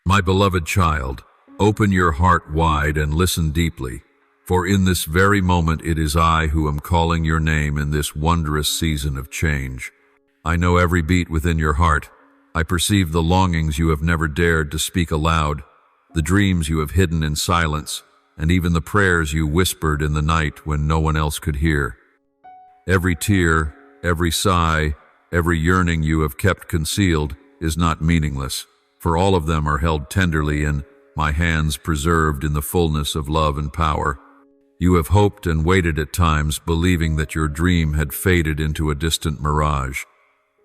My beloved child, open your heart wide and listen deeply, for in this very moment it is I who am calling your name in this wondrous season of change. I know every beat within your heart. I perceive the longings you have never dared to speak aloud, the dreams you have hidden in silence, and even the prayers you whispered in the night when no one else could hear. Every tear, every sigh, every yearning you have kept concealed is not meaningless, for all of them are held tenderly in my hands, preserved in the fullness of love and power. You have hoped and waited at times, believing that your dream had faded into a distant mirage.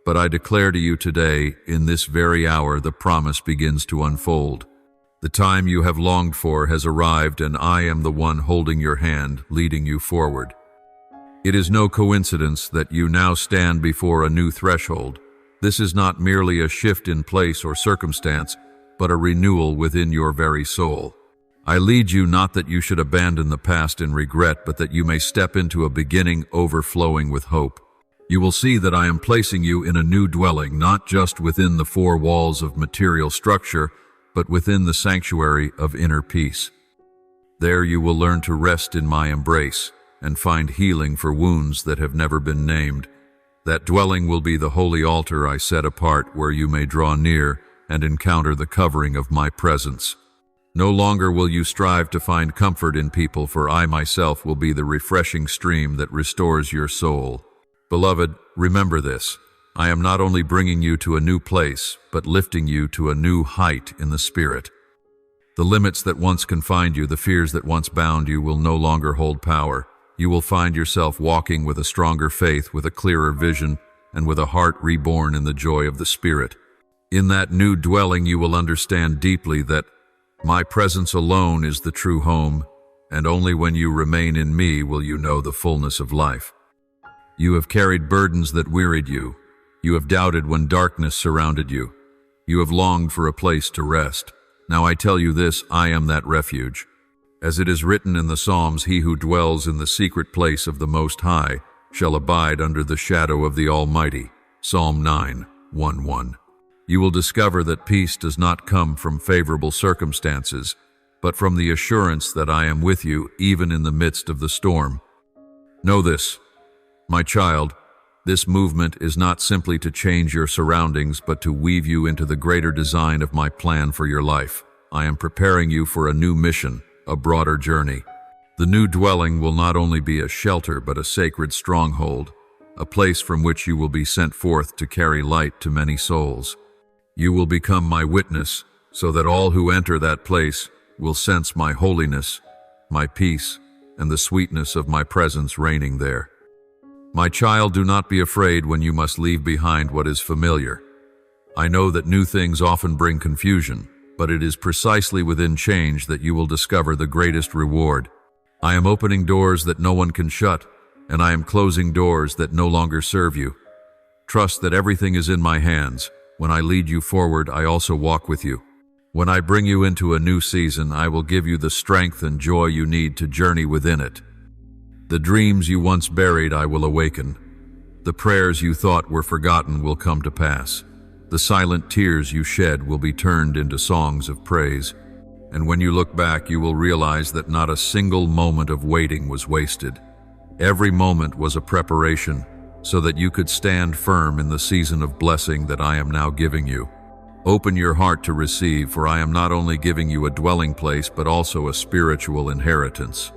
But I declare to you today, in this very hour, the promise begins to unfold. The time you have longed for has arrived, and I am the one holding your hand, leading you forward. It is no coincidence that you now stand before a new threshold. This is not merely a shift in place or circumstance, but a renewal within your very soul. I lead you not that you should abandon the past in regret, but that you may step into a beginning overflowing with hope. You will see that I am placing you in a new dwelling, not just within the four walls of material structure, but within the sanctuary of inner peace. There you will learn to rest in my embrace and find healing for wounds that have never been named. That dwelling will be the holy altar I set apart, where you may draw near and encounter the covering of my presence. No longer will you strive to find comfort in people, for I myself will be the refreshing stream that restores your soul. Beloved, remember this. I am not only bringing you to a new place, but lifting you to a new height in the Spirit. The limits that once confined you, the fears that once bound you, will no longer hold power. You will find yourself walking with a stronger faith, with a clearer vision, and with a heart reborn in the joy of the Spirit. In that new dwelling you will understand deeply that my presence alone is the true home, and only when you remain in me will you know the fullness of life. You have carried burdens that wearied you. You have doubted when darkness surrounded you. You have longed for a place to rest. Now I tell you this, I am that refuge. As it is written in the Psalms, he who dwells in the secret place of the Most High shall abide under the shadow of the Almighty. Psalm 9:1-1. You will discover that peace does not come from favorable circumstances, but from the assurance that I am with you even in the midst of the storm. Know this, my child, this movement is not simply to change your surroundings, but to weave you into the greater design of my plan for your life. I am preparing you for a new mission, a broader journey. The new dwelling will not only be a shelter, but a sacred stronghold, a place from which you will be sent forth to carry light to many souls. You will become my witness, so that all who enter that place will sense my holiness, my peace, and the sweetness of my presence reigning there. My child, do not be afraid when you must leave behind what is familiar. I know that new things often bring confusion, but it is precisely within change that you will discover the greatest reward. I am opening doors that no one can shut, and I am closing doors that no longer serve you. Trust that everything is in my hands. When I lead you forward, I also walk with you. When I bring you into a new season, I will give you the strength and joy you need to journey within it. The dreams you once buried, I will awaken. The prayers you thought were forgotten will come to pass. The silent tears you shed will be turned into songs of praise. And when you look back, you will realize that not a single moment of waiting was wasted. Every moment was a preparation, so that you could stand firm in the season of blessing that I am now giving you. Open your heart to receive, for I am not only giving you a dwelling place, but also a spiritual inheritance.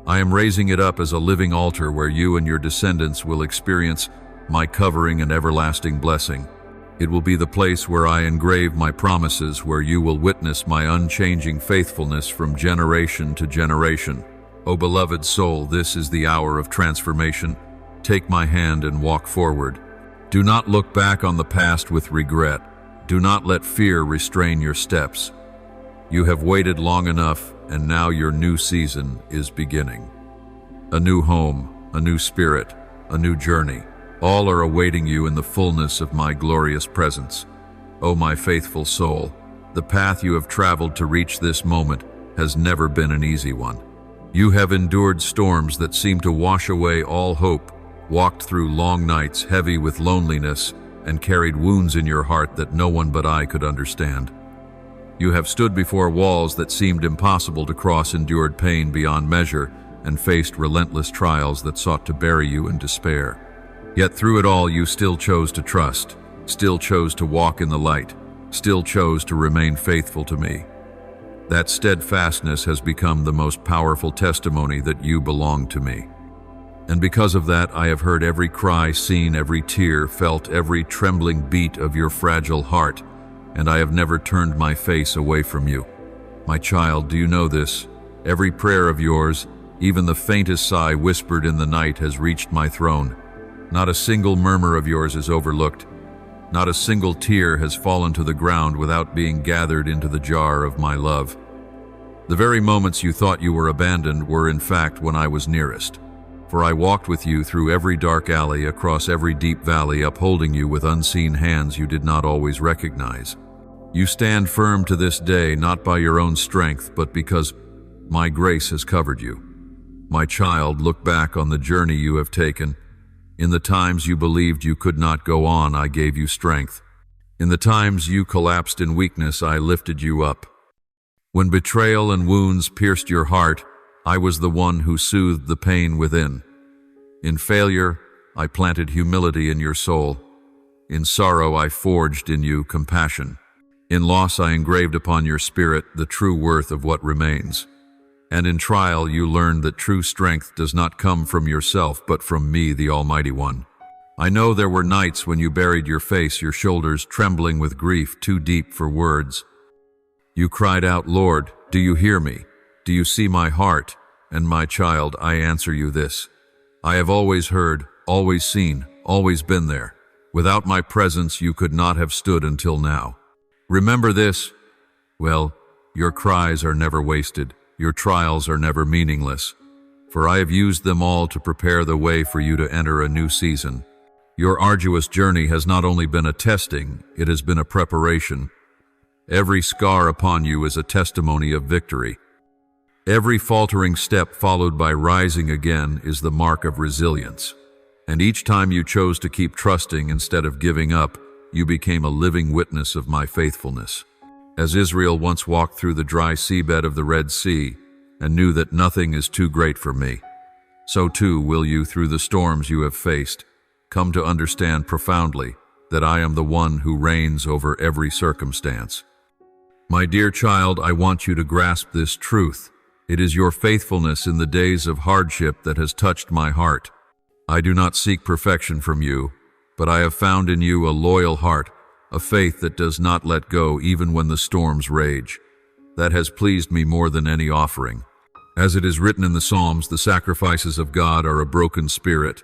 I am raising it up as a living altar where you and your descendants will experience my covering and everlasting blessing. It will be the place where I engrave my promises, where you will witness my unchanging faithfulness from generation to generation. O beloved soul, this is the hour of transformation. Take my hand and walk forward. Do not look back on the past with regret. Do not let fear restrain your steps. You have waited long enough, and now your new season is beginning. A new home, a new spirit, a new journey. All are awaiting you in the fullness of my glorious presence. O my faithful soul, the path you have traveled to reach this moment has never been an easy one. You have endured storms that seem to wash away all hope, walked through long nights heavy with loneliness, and carried wounds in your heart that no one but I could understand. You have stood before walls that seemed impossible to cross, endured pain beyond measure, and faced relentless trials that sought to bury you in despair. Yet through it all, you still chose to trust, still chose to walk in the light, still chose to remain faithful to me. That steadfastness has become the most powerful testimony that you belong to me. And because of that, I have heard every cry, seen every tear, felt every trembling beat of your fragile heart, and I have never turned my face away from you. My child, do you know this? Every prayer of yours, even the faintest sigh whispered in the night, has reached my throne. Not a single murmur of yours is overlooked. Not a single tear has fallen to the ground without being gathered into the jar of my love. The very moments you thought you were abandoned were in fact when I was nearest. For I walked with you through every dark alley, across every deep valley, upholding you with unseen hands you did not always recognize. You stand firm to this day, not by your own strength, but because my grace has covered you. My child, look back on the journey you have taken. In the times you believed you could not go on, I gave you strength. In the times you collapsed in weakness, I lifted you up. When betrayal and wounds pierced your heart, I was the one who soothed the pain within. In failure, I planted humility in your soul. In sorrow, I forged in you compassion. In loss, I engraved upon your spirit the true worth of what remains. And in trial, you learned that true strength does not come from yourself, but from me, the Almighty One. I know there were nights when you buried your face, your shoulders trembling with grief too deep for words. You cried out, "Lord, do you hear me? Do you see my heart?" And my child, I answer you this. I have always heard, always seen, always been there. Without my presence, you could not have stood until now. Remember this? Well, your cries are never wasted. Your trials are never meaningless. For I have used them all to prepare the way for you to enter a new season. Your arduous journey has not only been a testing, it has been a preparation. Every scar upon you is a testimony of victory. Every faltering step followed by rising again is the mark of resilience. And each time you chose to keep trusting instead of giving up, you became a living witness of my faithfulness. As Israel once walked through the dry seabed of the Red Sea and knew that nothing is too great for me, so too will you, through the storms you have faced, come to understand profoundly that I am the one who reigns over every circumstance. My dear child, I want you to grasp this truth. It is your faithfulness in the days of hardship that has touched my heart. I do not seek perfection from you, but I have found in you a loyal heart, a faith that does not let go even when the storms rage. That has pleased me more than any offering. As it is written in the Psalms, the sacrifices of God are a broken spirit.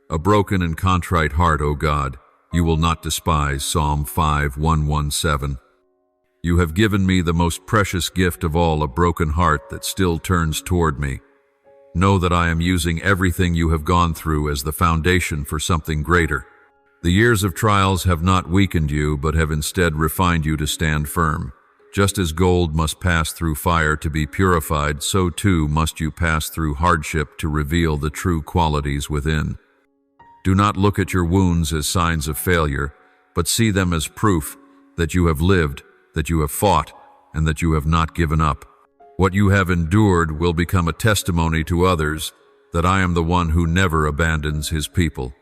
A broken and contrite heart, O God, you will not despise. Psalm 5:117. You have given me the most precious gift of all, a broken heart that still turns toward me. Know that I am using everything you have gone through as the foundation for something greater. The years of trials have not weakened you, but have instead refined you to stand firm. Just as gold must pass through fire to be purified, so too must you pass through hardship to reveal the true qualities within. Do not look at your wounds as signs of failure, but see them as proof that you have lived, that you have fought, and that you have not given up. What you have endured will become a testimony to others that I am the one who never abandons his people.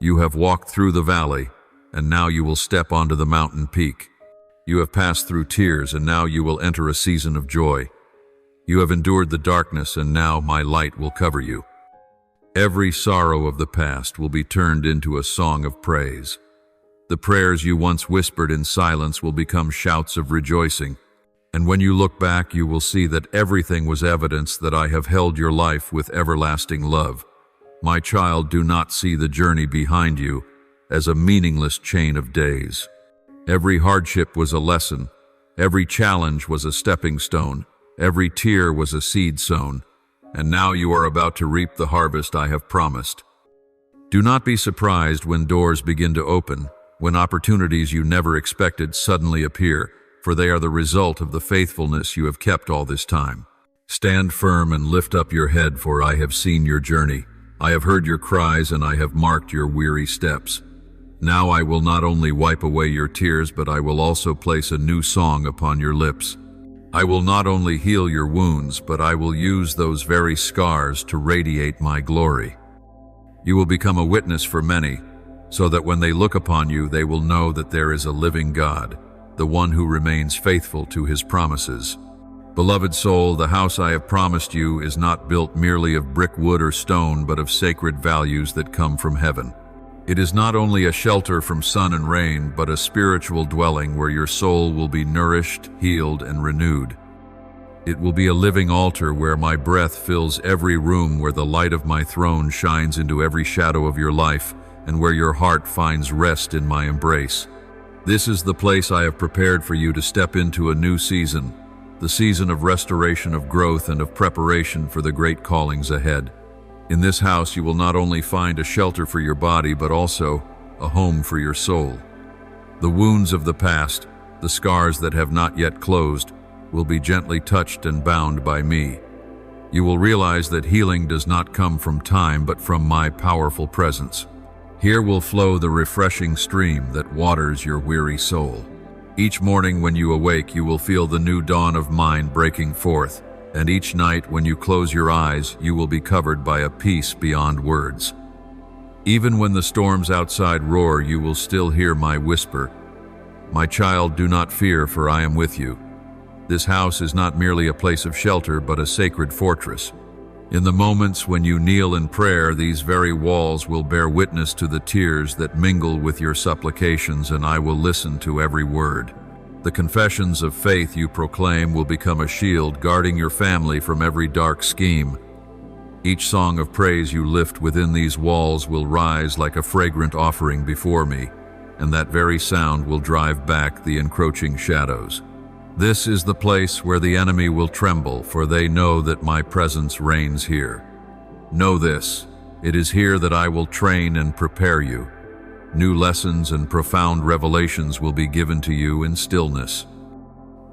You have walked through the valley, and now you will step onto the mountain peak. You have passed through tears, and now you will enter a season of joy. You have endured the darkness, and now my light will cover you. Every sorrow of the past will be turned into a song of praise. The prayers you once whispered in silence will become shouts of rejoicing. And when you look back, you will see that everything was evidence that I have held your life with everlasting love. My child, do not see the journey behind you as a meaningless chain of days. Every hardship was a lesson. Every challenge was a stepping stone. Every tear was a seed sown. And now you are about to reap the harvest I have promised. Do not be surprised when doors begin to open, when opportunities you never expected suddenly appear, for they are the result of the faithfulness you have kept all this time. Stand firm and lift up your head, for I have seen your journey. I have heard your cries, and I have marked your weary steps. Now I will not only wipe away your tears, but I will also place a new song upon your lips. I will not only heal your wounds, but I will use those very scars to radiate my glory. You will become a witness for many, so that when they look upon you, they will know that there is a living God, the one who remains faithful to his promises. Beloved soul, the house I have promised you is not built merely of brick, wood, or stone, but of sacred values that come from heaven. It is not only a shelter from sun and rain, but a spiritual dwelling where your soul will be nourished, healed, and renewed. It will be a living altar where my breath fills every room, where the light of my throne shines into every shadow of your life, and where your heart finds rest in my embrace. This is the place I have prepared for you to step into a new season, the season of restoration, of growth, and of preparation for the great callings ahead. In this house you will not only find a shelter for your body, but also a home for your soul. The wounds of the past, the scars that have not yet closed, will be gently touched and bound by me. You will realize that healing does not come from time, but from my powerful presence. Here will flow the refreshing stream that waters your weary soul. Each morning when you awake, you will feel the new dawn of mine breaking forth, and each night when you close your eyes, you will be covered by a peace beyond words. Even when the storms outside roar, you will still hear my whisper, "My child, do not fear, for I am with you." This house is not merely a place of shelter, but a sacred fortress. In the moments when you kneel in prayer, these very walls will bear witness to the tears that mingle with your supplications, and I will listen to every word. The confessions of faith you proclaim will become a shield, guarding your family from every dark scheme. Each song of praise you lift within these walls will rise like a fragrant offering before me, and that very sound will drive back the encroaching shadows. This is the place where the enemy will tremble, for they know that my presence reigns here. Know this, it is here that I will train and prepare you. New lessons and profound revelations will be given to you in stillness.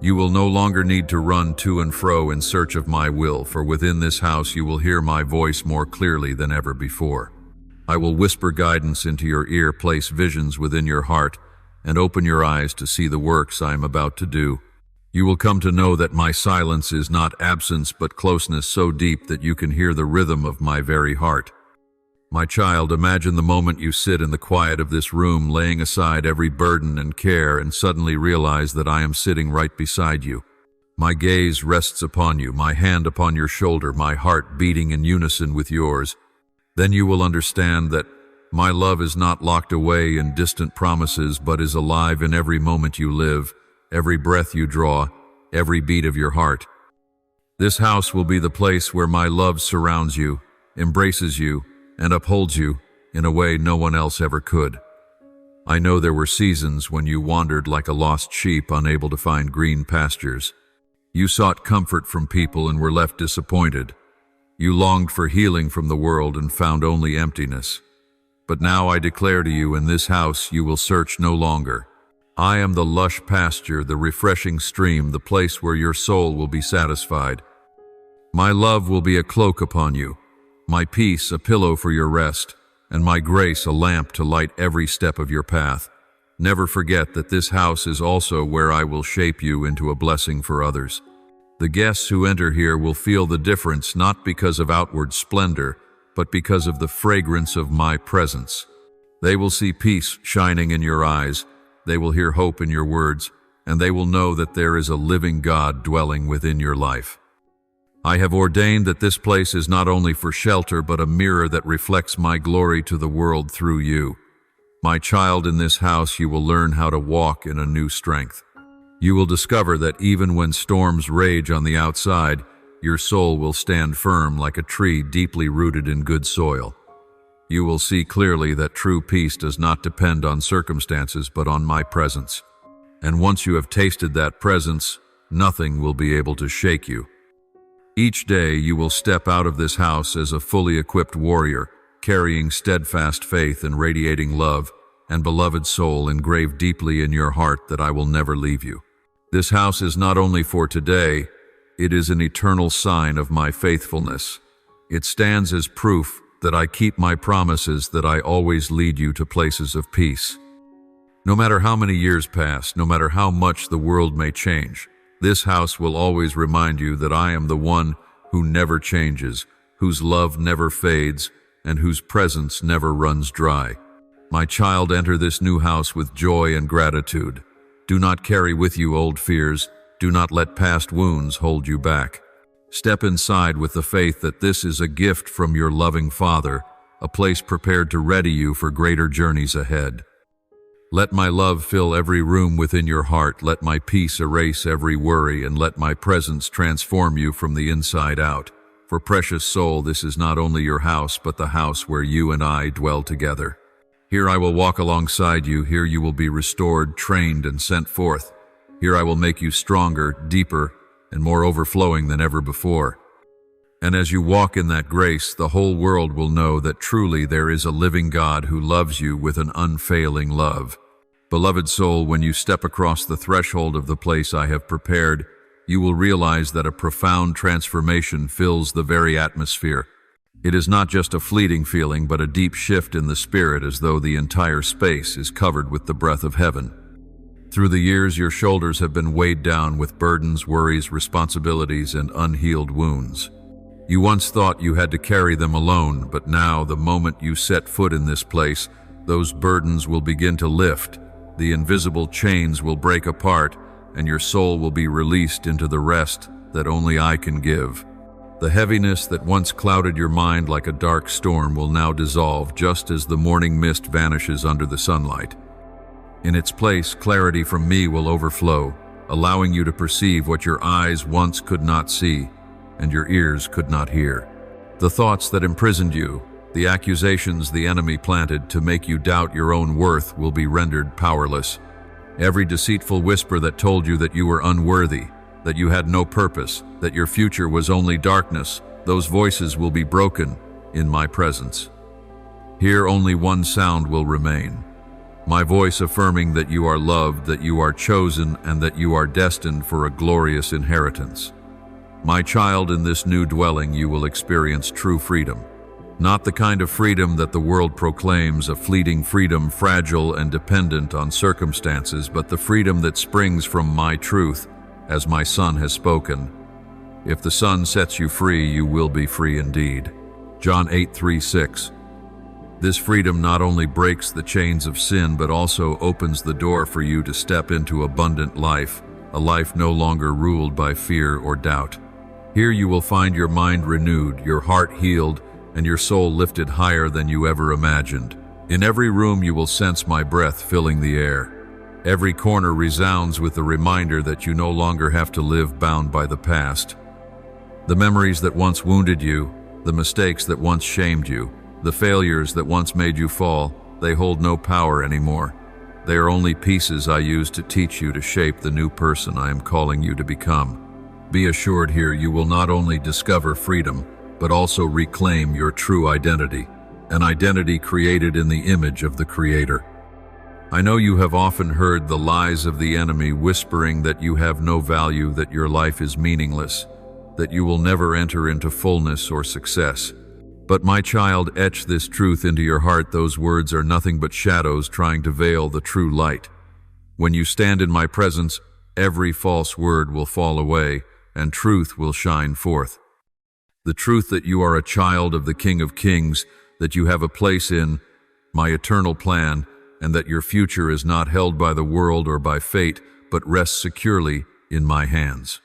You will no longer need to run to and fro in search of my will, for within this house you will hear my voice more clearly than ever before. I will whisper guidance into your ear, place visions within your heart, and open your eyes to see the works I am about to do. You will come to know that my silence is not absence, but closeness so deep that you can hear the rhythm of my very heart. My child, imagine the moment you sit in the quiet of this room, laying aside every burden and care, and suddenly realize that I am sitting right beside you. My gaze rests upon you, my hand upon your shoulder, my heart beating in unison with yours. Then you will understand that my love is not locked away in distant promises, but is alive in every moment you live, every breath you draw, every beat of your heart. This house will be the place where my love surrounds you, embraces you, and upholds you in a way no one else ever could. I know there were seasons when you wandered like a lost sheep, unable to find green pastures. You sought comfort from people and were left disappointed. You longed for healing from the world and found only emptiness. But now I declare to you, in this house you will search no longer. I am the lush pasture, the refreshing stream, the place where your soul will be satisfied. My love will be a cloak upon you, my peace a pillow for your rest, and my grace a lamp to light every step of your path. Never forget that this house is also where I will shape you into a blessing for others. The guests who enter here will feel the difference, not because of outward splendor, but because of the fragrance of my presence. They will see peace shining in your eyes, they will hear hope in your words, and they will know that there is a living God dwelling within your life. I have ordained that this place is not only for shelter, but a mirror that reflects my glory to the world through you. My child, in this house you will learn how to walk in a new strength. You will discover that even when storms rage on the outside, your soul will stand firm like a tree deeply rooted in good soil. You will see clearly that true peace does not depend on circumstances, but on my presence. And once you have tasted that presence, nothing will be able to shake you. Each day you will step out of this house as a fully equipped warrior, carrying steadfast faith and radiating love, and beloved soul engraved deeply in your heart that I will never leave you. This house is not only for today, it is an eternal sign of my faithfulness. It stands as proof that I keep my promises, that I always lead you to places of peace. No matter how many years pass, no matter how much the world may change, this house will always remind you that I am the one who never changes, whose love never fades, and whose presence never runs dry. My child, enter this new house with joy and gratitude. Do not carry with you old fears. Do not let past wounds hold you back. Step inside with the faith that this is a gift from your loving Father, a place prepared to ready you for greater journeys ahead. Let my love fill every room within your heart. Let my peace erase every worry, and let my presence transform you from the inside out. For precious soul, this is not only your house, but the house where you and I dwell together. Here I will walk alongside you. Here you will be restored, trained, and sent forth. Here I will make you stronger, deeper, and more overflowing than ever before. And as you walk in that grace, the whole world will know that truly there is a living God who loves you with an unfailing love. Beloved soul, when you step across the threshold of the place I have prepared, you will realize that a profound transformation fills the very atmosphere. It is not just a fleeting feeling, but a deep shift in the spirit, as though the entire space is covered with the breath of heaven. Through the years, your shoulders have been weighed down with burdens, worries, responsibilities, and unhealed wounds. You once thought you had to carry them alone, but now, the moment you set foot in this place, those burdens will begin to lift, the invisible chains will break apart, and your soul will be released into the rest that only I can give. The heaviness that once clouded your mind like a dark storm will now dissolve, just as the morning mist vanishes under the sunlight. In its place, clarity from me will overflow, allowing you to perceive what your eyes once could not see and your ears could not hear. The thoughts that imprisoned you, the accusations the enemy planted to make you doubt your own worth, will be rendered powerless. Every deceitful whisper that told you that you were unworthy, that you had no purpose, that your future was only darkness, those voices will be broken in my presence. Here only one sound will remain, my voice affirming that you are loved, that you are chosen, and that you are destined for a glorious inheritance. My child, in this new dwelling you will experience true freedom. Not the kind of freedom that the world proclaims, a fleeting freedom fragile and dependent on circumstances, but the freedom that springs from my truth, as my Son has spoken. If the Son sets you free, you will be free indeed. John 8:3-6. This freedom not only breaks the chains of sin, but also opens the door for you to step into abundant life, a life no longer ruled by fear or doubt. Here you will find your mind renewed, your heart healed, and your soul lifted higher than you ever imagined. In every room you will sense my breath filling the air. Every corner resounds with the reminder that you no longer have to live bound by the past. The memories that once wounded you, the mistakes that once shamed you, the failures that once made you fall, they hold no power anymore. They are only pieces I use to teach you to shape the new person I am calling you to become. Be assured, here you will not only discover freedom, but also reclaim your true identity, an identity created in the image of the Creator. I know you have often heard the lies of the enemy whispering that you have no value, that your life is meaningless, that you will never enter into fullness or success. But my child, etch this truth into your heart. Those words are nothing but shadows trying to veil the true light. When you stand in my presence, every false word will fall away, and truth will shine forth. The truth that you are a child of the King of Kings, that you have a place in my eternal plan, and that your future is not held by the world or by fate, but rests securely in my hands.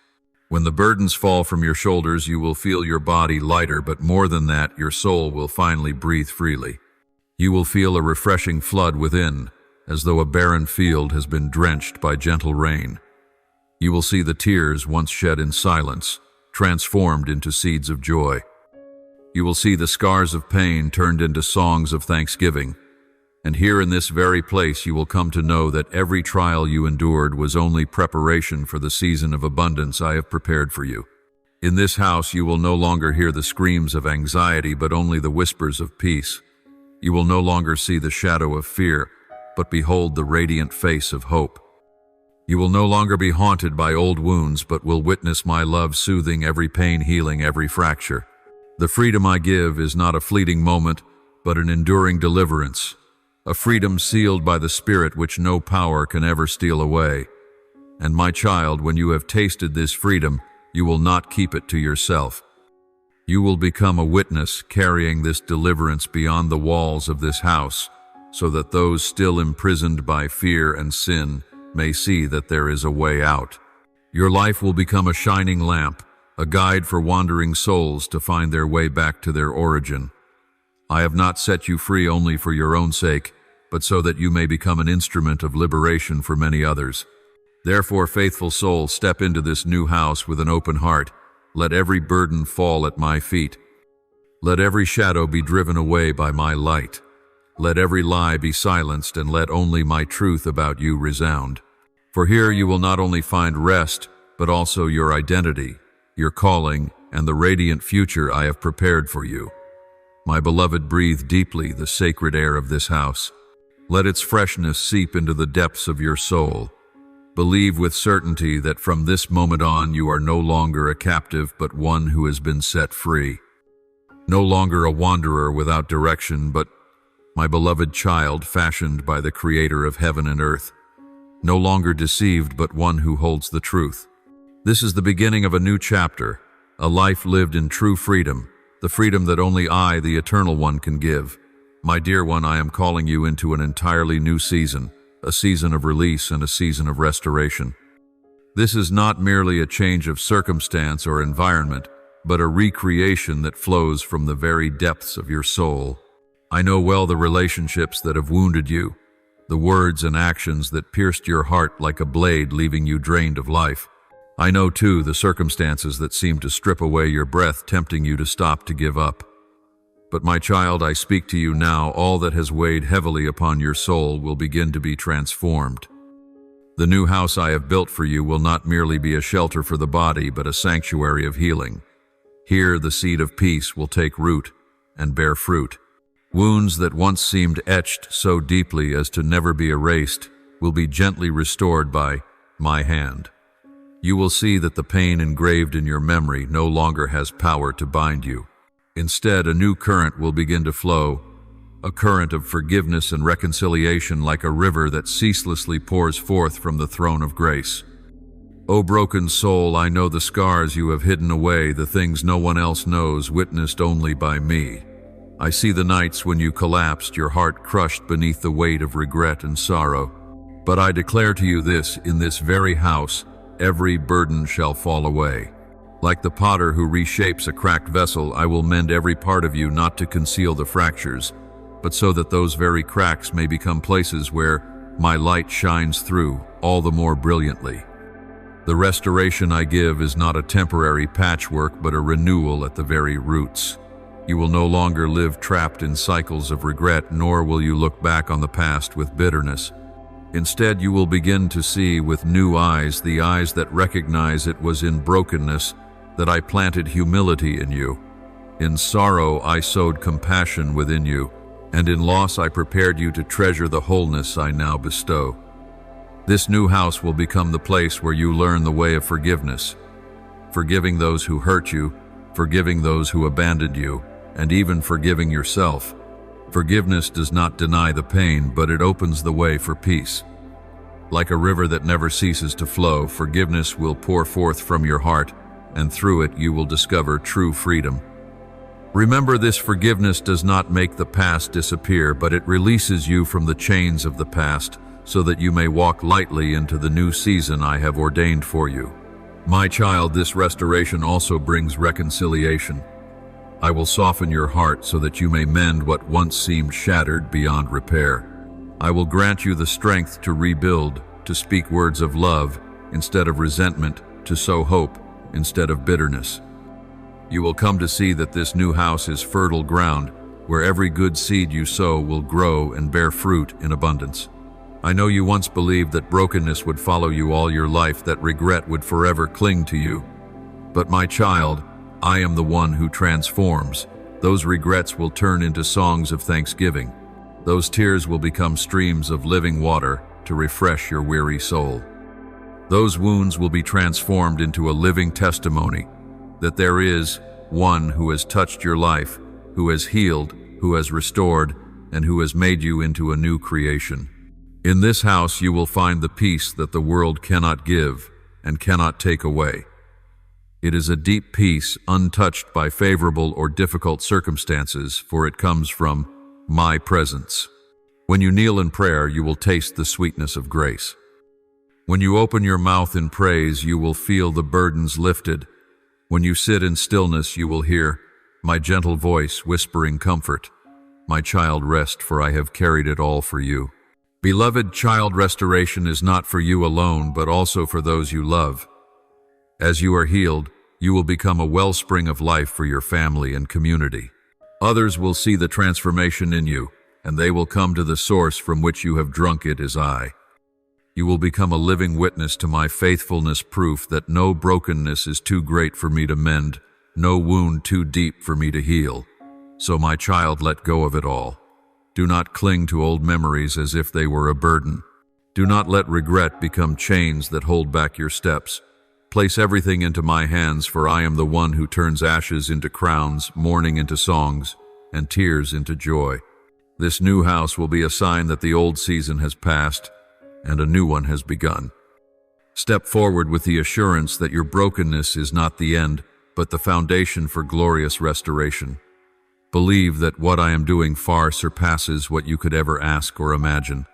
When the burdens fall from your shoulders, you will feel your body lighter, but more than that, your soul will finally breathe freely. You will feel a refreshing flood within, as though a barren field has been drenched by gentle rain. You will see the tears once shed in silence transformed into seeds of joy. You will see the scars of pain turned into songs of thanksgiving. And here in this very place you will come to know that every trial you endured was only preparation for the season of abundance I have prepared for you. In this house you will no longer hear the screams of anxiety, but only the whispers of peace. You will no longer see the shadow of fear, but behold the radiant face of hope. You will no longer be haunted by old wounds, but will witness my love soothing every pain, healing every fracture. The freedom I give is not a fleeting moment, but an enduring deliverance, a freedom sealed by the Spirit which no power can ever steal away. And my child, when you have tasted this freedom, you will not keep it to yourself. You will become a witness carrying this deliverance beyond the walls of this house, so that those still imprisoned by fear and sin may see that there is a way out. Your life will become a shining lamp, a guide for wandering souls to find their way back to their origin. I have not set you free only for your own sake, but so that you may become an instrument of liberation for many others. Therefore, faithful soul, step into this new house with an open heart. Let every burden fall at my feet. Let every shadow be driven away by my light. Let every lie be silenced, and let only my truth about you resound. For here you will not only find rest, but also your identity, your calling, and the radiant future I have prepared for you. My beloved, breathe deeply the sacred air of this house. Let its freshness seep into the depths of your soul. Believe with certainty that from this moment on you are no longer a captive, but one who has been set free. No longer a wanderer without direction, but my beloved child fashioned by the Creator of heaven and earth. No longer deceived, but one who holds the truth. This is the beginning of a new chapter, a life lived in true freedom, the freedom that only I, the Eternal One, can give. My dear one, I am calling you into an entirely new season, a season of release and a season of restoration. This is not merely a change of circumstance or environment, but a recreation that flows from the very depths of your soul. I know well the relationships that have wounded you, the words and actions that pierced your heart like a blade, leaving you drained of life. I know, too, the circumstances that seem to strip away your breath, tempting you to stop, to give up. But my child, I speak to you now, all that has weighed heavily upon your soul will begin to be transformed. The new house I have built for you will not merely be a shelter for the body, but a sanctuary of healing. Here the seed of peace will take root and bear fruit. Wounds that once seemed etched so deeply as to never be erased will be gently restored by my hand. You will see that the pain engraved in your memory no longer has power to bind you. Instead, a new current will begin to flow, a current of forgiveness and reconciliation, like a river that ceaselessly pours forth from the throne of grace. O broken soul, I know the scars you have hidden away, the things no one else knows, witnessed only by me. I see the nights when you collapsed, your heart crushed beneath the weight of regret and sorrow. But I declare to you this, in this very house, every burden shall fall away. Like the potter who reshapes a cracked vessel, I will mend every part of you, not to conceal the fractures, but so that those very cracks may become places where my light shines through all the more brilliantly. The restoration I give is not a temporary patchwork, but a renewal at the very roots. You will no longer live trapped in cycles of regret, nor will you look back on the past with bitterness. Instead, you will begin to see with new eyes, the eyes that recognize it was in brokenness that I planted humility in you. In sorrow I sowed compassion within you, and in loss I prepared you to treasure the wholeness I now bestow. This new house will become the place where you learn the way of forgiveness, forgiving those who hurt you, forgiving those who abandoned you, and even forgiving yourself. Forgiveness does not deny the pain, but it opens the way for peace. Like a river that never ceases to flow, forgiveness will pour forth from your heart, and through it you will discover true freedom. Remember, this forgiveness does not make the past disappear, but it releases you from the chains of the past, so that you may walk lightly into the new season I have ordained for you. My child, this restoration also brings reconciliation. I will soften your heart so that you may mend what once seemed shattered beyond repair. I will grant you the strength to rebuild, to speak words of love instead of resentment, to sow hope instead of bitterness. You will come to see that this new house is fertile ground, where every good seed you sow will grow and bear fruit in abundance. I know you once believed that brokenness would follow you all your life, that regret would forever cling to you. But my child, I am the one who transforms. Those regrets will turn into songs of thanksgiving. Those tears will become streams of living water to refresh your weary soul. Those wounds will be transformed into a living testimony that there is one who has touched your life, who has healed, who has restored, and who has made you into a new creation. In this house you will find the peace that the world cannot give and cannot take away. It is a deep peace, untouched by favorable or difficult circumstances, for it comes from my presence. When you kneel in prayer, you will taste the sweetness of grace. When you open your mouth in praise, you will feel the burdens lifted. When you sit in stillness, you will hear my gentle voice whispering comfort. My child, rest, for I have carried it all for you. Beloved child, restoration is not for you alone, but also for those you love. As you are healed, you will become a wellspring of life for your family and community. Others will see the transformation in you, and they will come to the source from which you have drunk it as I. You will become a living witness to my faithfulness, proof that no brokenness is too great for me to mend, no wound too deep for me to heal. So my child, let go of it all. Do not cling to old memories as if they were a burden. Do not let regret become chains that hold back your steps. Place everything into my hands, for I am the one who turns ashes into crowns, mourning into songs, and tears into joy. This new house will be a sign that the old season has passed and a new one has begun. Step forward with the assurance that your brokenness is not the end, but the foundation for glorious restoration. Believe that what I am doing far surpasses what you could ever ask or imagine.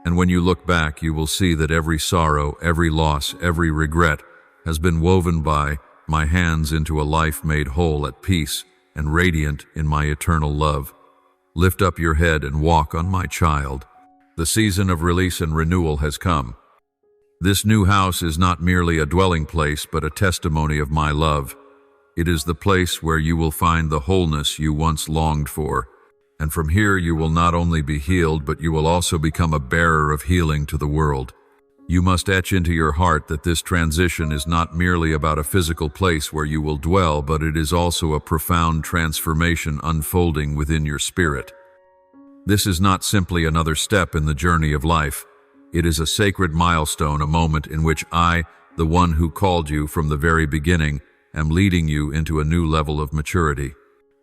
And when you look back, you will see that every sorrow, every loss, every regret has been woven by my hands into a life made whole at peace and radiant in my eternal love. Lift up your head and walk on, my child. The season of release and renewal has come. This new house is not merely a dwelling place, but a testimony of my love. It is the place where you will find the wholeness you once longed for. And from here you will not only be healed, but you will also become a bearer of healing to the world. You must etch into your heart that this transition is not merely about a physical place where you will dwell, but it is also a profound transformation unfolding within your spirit. This is not simply another step in the journey of life. It is a sacred milestone, a moment in which I, the one who called you from the very beginning, am leading you into a new level of maturity.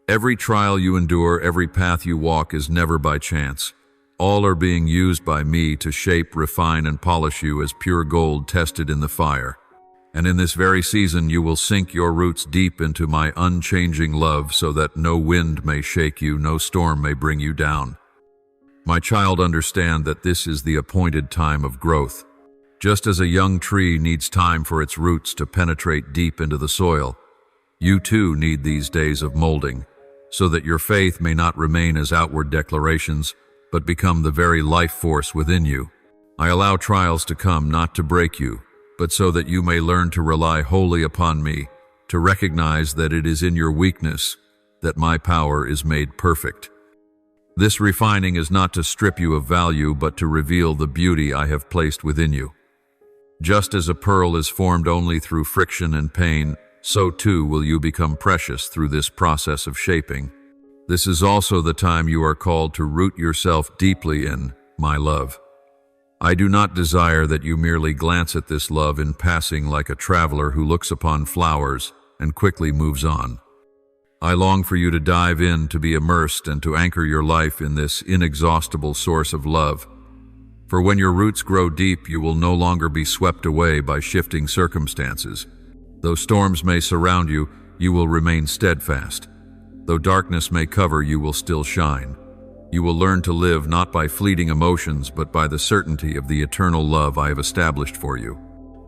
Every trial you endure, every path you walk is never by chance. All are being used by me to shape, refine, and polish you as pure gold tested in the fire. And in this very season you will sink your roots deep into my unchanging love, so that no wind may shake you, no storm may bring you down. My child, understand that this is the appointed time of growth. Just as a young tree needs time for its roots to penetrate deep into the soil, you too need these days of molding, so that your faith may not remain as outward declarations, but become the very life force within you. I allow trials to come not to break you, but so that you may learn to rely wholly upon me, to recognize that it is in your weakness that my power is made perfect. This refining is not to strip you of value, but to reveal the beauty I have placed within you. Just as a pearl is formed only through friction and pain, so too will you become precious through this process of shaping. This is also the time you are called to root yourself deeply in my love. I do not desire that you merely glance at this love in passing like a traveler who looks upon flowers and quickly moves on. I long for you to dive in, to be immersed, and to anchor your life in this inexhaustible source of love. For when your roots grow deep, you will no longer be swept away by shifting circumstances. Though storms may surround you, you will remain steadfast. Though darkness may cover, you will still shine. You will learn to live not by fleeting emotions, but by the certainty of the eternal love I have established for you.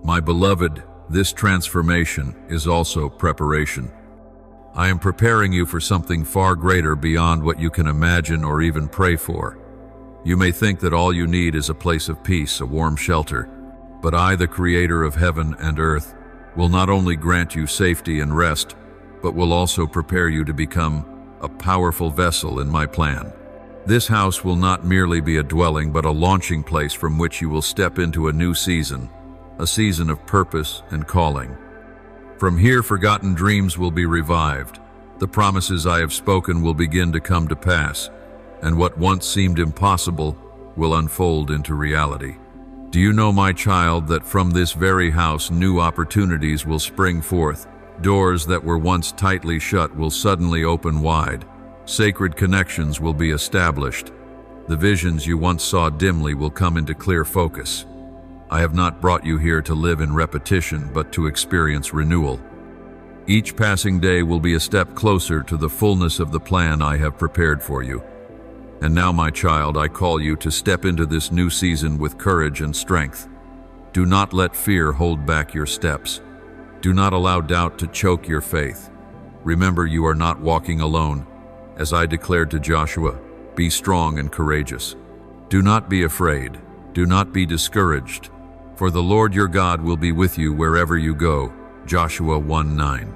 My beloved, this transformation is also preparation. I am preparing you for something far greater beyond what you can imagine or even pray for. You may think that all you need is a place of peace, a warm shelter, but I, the Creator of heaven and earth, will not only grant you safety and rest, but will also prepare you to become a powerful vessel in my plan. This house will not merely be a dwelling, but a launching place from which you will step into a new season, a season of purpose and calling. From here, forgotten dreams will be revived. The promises I have spoken will begin to come to pass, and what once seemed impossible will unfold into reality. Do you know, my child, that from this very house new opportunities will spring forth, Doors that were once tightly shut will suddenly open wide. Sacred connections will be established. The visions you once saw dimly will come into clear focus. I have not brought you here to live in repetition, but to experience renewal. Each passing day will be a step closer to the fullness of the plan I have prepared for you. And now, my child, I call you to step into this new season with courage and strength. Do not let fear hold back your steps. Do not allow doubt to choke your faith. Remember, you are not walking alone. As I declared to Joshua, be strong and courageous. Do not be afraid. Do not be discouraged. For the Lord your God will be with you wherever you go. Joshua 1:9.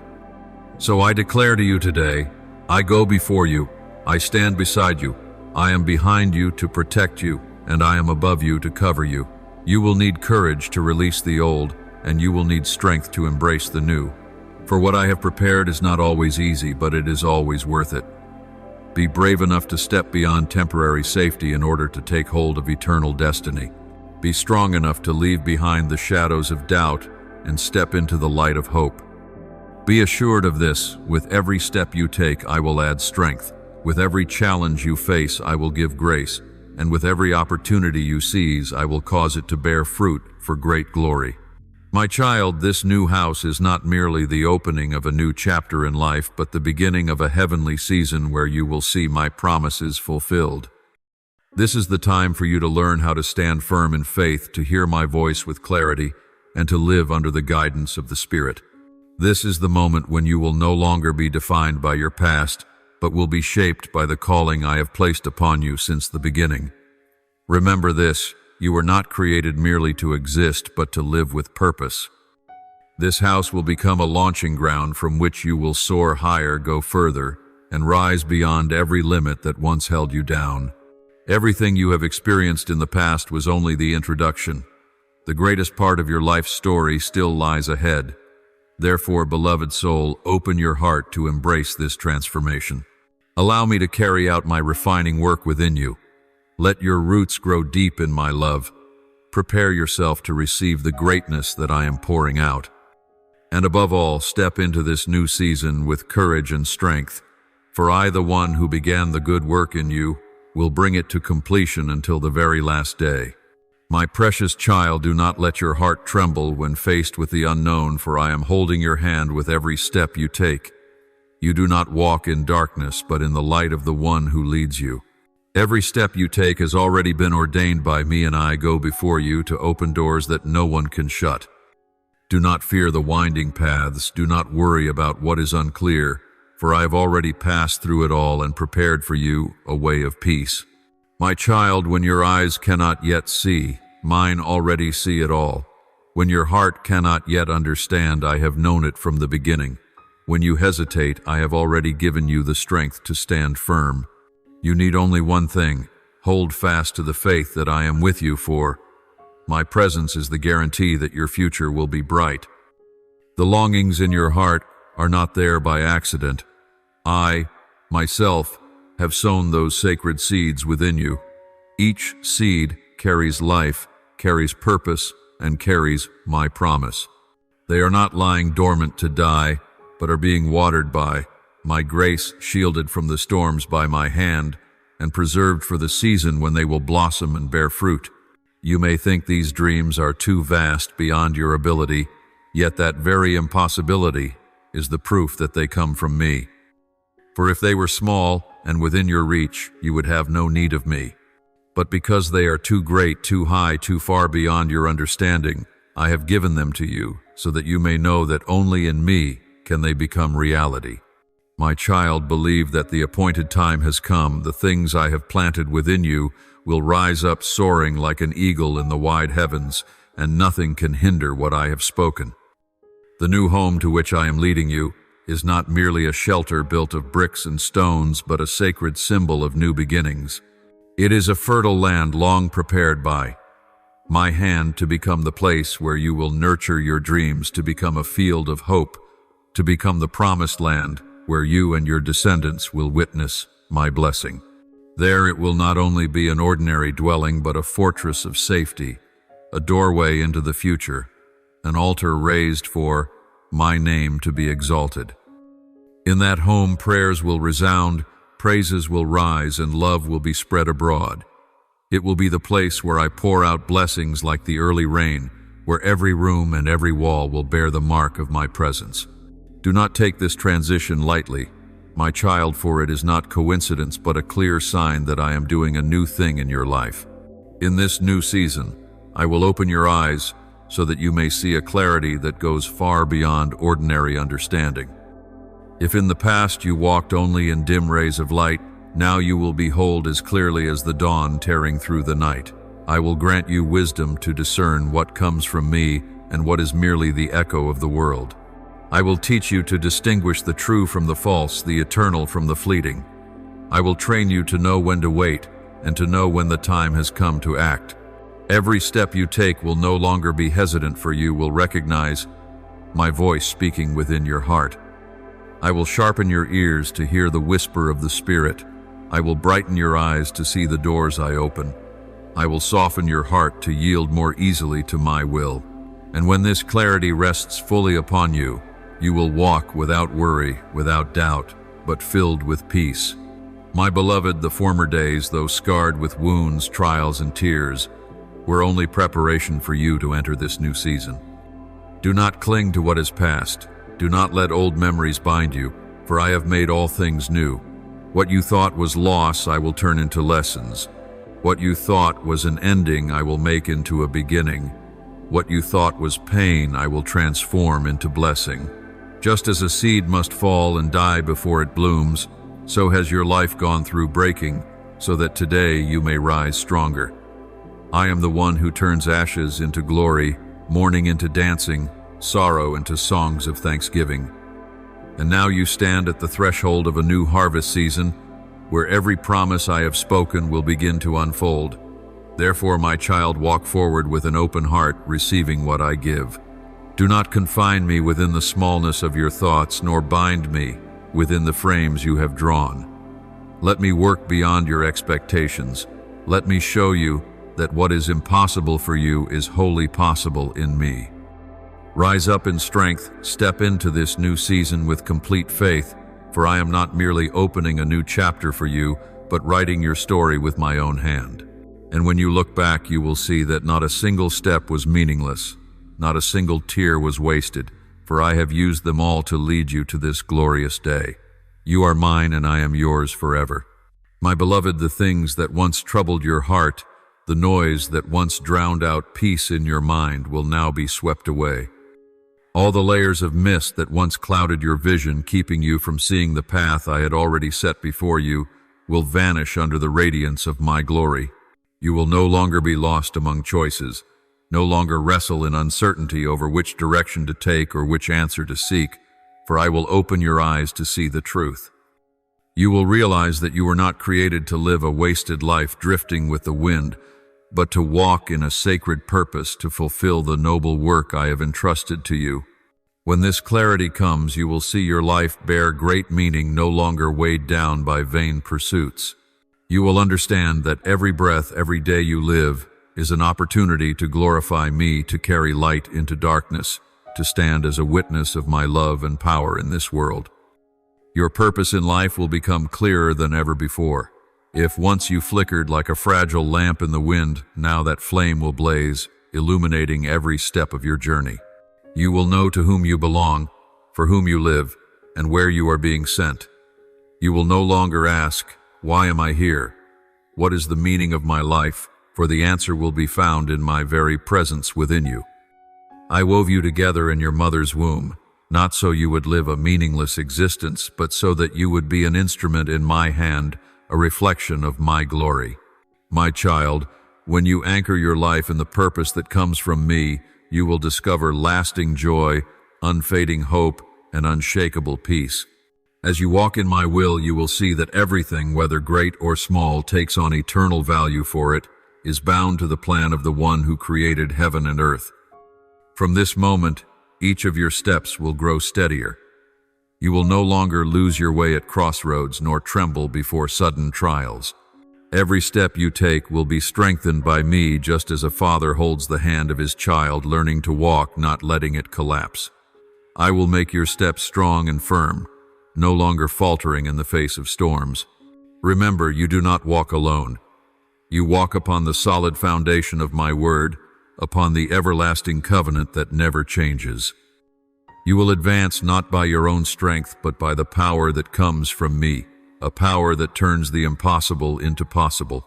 So I declare to you today, I go before you, I stand beside you, I am behind you to protect you, and I am above you to cover you. You will need courage to release the old, and you will need strength to embrace the new. For what I have prepared is not always easy, but it is always worth it. Be brave enough to step beyond temporary safety in order to take hold of eternal destiny. Be strong enough to leave behind the shadows of doubt and step into the light of hope. Be assured of this, with every step you take, I will add strength. With every challenge you face, I will give grace. And with every opportunity you seize, I will cause it to bear fruit for great glory. My child, this new house is not merely the opening of a new chapter in life, but the beginning of a heavenly season where you will see my promises fulfilled. This is the time for you to learn how to stand firm in faith, to hear my voice with clarity, and to live under the guidance of the Spirit. This is the moment when you will no longer be defined by your past, but will be shaped by the calling I have placed upon you since the beginning. Remember this, you were not created merely to exist, but to live with purpose. This house will become a launching ground from which you will soar higher, go further, and rise beyond every limit that once held you down. Everything you have experienced in the past was only the introduction. The greatest part of your life's story still lies ahead. Therefore, beloved soul, open your heart to embrace this transformation. Allow me to carry out my refining work within you. Let your roots grow deep in my love. Prepare yourself to receive the greatness that I am pouring out. And above all, step into this new season with courage and strength. For I, the one who began the good work in you, will bring it to completion until the very last day. My precious child, do not let your heart tremble when faced with the unknown, for I am holding your hand with every step you take. You do not walk in darkness, but in the light of the one who leads you. Every step you take has already been ordained by me, and I go before you to open doors that no one can shut. Do not fear the winding paths, do not worry about what is unclear, for I have already passed through it all and prepared for you a way of peace. My child, when your eyes cannot yet see, mine already see it all. When your heart cannot yet understand, I have known it from the beginning. When you hesitate, I have already given you the strength to stand firm. You need only one thing: hold fast to the faith that I am with you, for my presence is the guarantee that your future will be bright. The longings in your heart are not there by accident. I, myself, have sown those sacred seeds within you. Each seed carries life, carries purpose, and carries my promise. They are not lying dormant to die, but are being watered by my grace, shielded from the storms by my hand, and preserved for the season when they will blossom and bear fruit. You may think these dreams are too vast beyond your ability, yet that very impossibility is the proof that they come from me. For if they were small and within your reach, you would have no need of me. But because they are too great, too high, too far beyond your understanding, I have given them to you, so that you may know that only in me can they become reality. My child, believe that the appointed time has come. The things I have planted within you will rise up soaring like an eagle in the wide heavens, and nothing can hinder what I have spoken. The new home to which I am leading you is not merely a shelter built of bricks and stones, but a sacred symbol of new beginnings. It is a fertile land long prepared by my hand to become the place where you will nurture your dreams, to become a field of hope, to become the promised land where you and your descendants will witness my blessing. There it will not only be an ordinary dwelling, but a fortress of safety, a doorway into the future, an altar raised for my name to be exalted. In that home, prayers will resound, praises will rise, and love will be spread abroad. It will be the place where I pour out blessings like the early rain, where every room and every wall will bear the mark of my presence. Do not take this transition lightly, my child, for it is not coincidence but a clear sign that I am doing a new thing in your life. In this new season, I will open your eyes so that you may see a clarity that goes far beyond ordinary understanding. If in the past you walked only in dim rays of light, now you will behold as clearly as the dawn tearing through the night. I will grant you wisdom to discern what comes from me and what is merely the echo of the world. I will teach you to distinguish the true from the false, the eternal from the fleeting. I will train you to know when to wait and to know when the time has come to act. Every step you take will no longer be hesitant, for you will recognize my voice speaking within your heart. I will sharpen your ears to hear the whisper of the Spirit. I will brighten your eyes to see the doors I open. I will soften your heart to yield more easily to my will. And when this clarity rests fully upon you, you will walk without worry, without doubt, but filled with peace. My beloved, the former days, though scarred with wounds, trials, and tears, were only preparation for you to enter this new season. Do not cling to what is past. Do not let old memories bind you, for I have made all things new. What you thought was loss, I will turn into lessons. What you thought was an ending, I will make into a beginning. What you thought was pain, I will transform into blessing. Just as a seed must fall and die before it blooms, so has your life gone through breaking, so that today you may rise stronger. I am the one who turns ashes into glory, mourning into dancing, sorrow into songs of thanksgiving. And now you stand at the threshold of a new harvest season, where every promise I have spoken will begin to unfold. Therefore, my child, walk forward with an open heart, receiving what I give. Do not confine me within the smallness of your thoughts, nor bind me within the frames you have drawn. Let me work beyond your expectations. Let me show you that what is impossible for you is wholly possible in me. Rise up in strength, step into this new season with complete faith, for I am not merely opening a new chapter for you, but writing your story with my own hand. And when you look back, you will see that not a single step was meaningless, not a single tear was wasted, for I have used them all to lead you to this glorious day. You are mine and I am yours forever. My beloved, the things that once troubled your heart, the noise that once drowned out peace in your mind will now be swept away. All the layers of mist that once clouded your vision, keeping you from seeing the path I had already set before you, will vanish under the radiance of my glory. You will no longer be lost among choices, no longer wrestle in uncertainty over which direction to take or which answer to seek, for I will open your eyes to see the truth. You will realize that you were not created to live a wasted life drifting with the wind, but to walk in a sacred purpose to fulfill the noble work I have entrusted to you. When this clarity comes, you will see your life bear great meaning, no longer weighed down by vain pursuits. You will understand that every breath, every day you live, is an opportunity to glorify me, to carry light into darkness, to stand as a witness of my love and power in this world. Your purpose in life will become clearer than ever before. If once you flickered like a fragile lamp in the wind, now that flame will blaze, illuminating every step of your journey. You will know to whom you belong, for whom you live, and where you are being sent. You will no longer ask, "Why am I here? What is the meaning of my life?" For the answer will be found in my very presence within you. I wove you together in your mother's womb, not so you would live a meaningless existence, but so that you would be an instrument in my hand, a reflection of my glory. My child, when you anchor your life in the purpose that comes from me, you will discover lasting joy, unfading hope, and unshakable peace. As you walk in my will, you will see that everything, whether great or small, takes on eternal value for it, is bound to the plan of the one who created heaven and earth. From this moment, each of your steps will grow steadier. You will no longer lose your way at crossroads, nor tremble before sudden trials. Every step you take will be strengthened by me, just as a father holds the hand of his child, learning to walk, not letting it collapse. I will make your steps strong and firm, no longer faltering in the face of storms. Remember, you do not walk alone. You walk upon the solid foundation of my word, upon the everlasting covenant that never changes. You will advance not by your own strength, but by the power that comes from me, a power that turns the impossible into possible.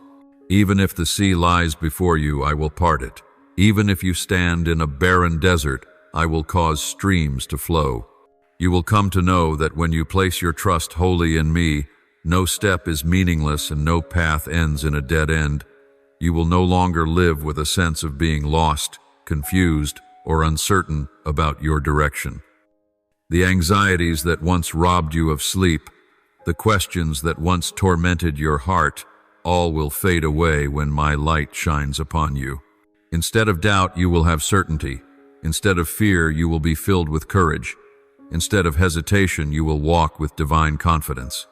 Even if the sea lies before you, I will part it. Even if you stand in a barren desert, I will cause streams to flow. You will come to know that when you place your trust wholly in me, no step is meaningless and no path ends in a dead end. You will no longer live with a sense of being lost, confused, or uncertain about your direction. The anxieties that once robbed you of sleep, the questions that once tormented your heart, all will fade away when my light shines upon you. Instead of doubt, you will have certainty. Instead of fear, you will be filled with courage. Instead of hesitation, you will walk with divine confidence.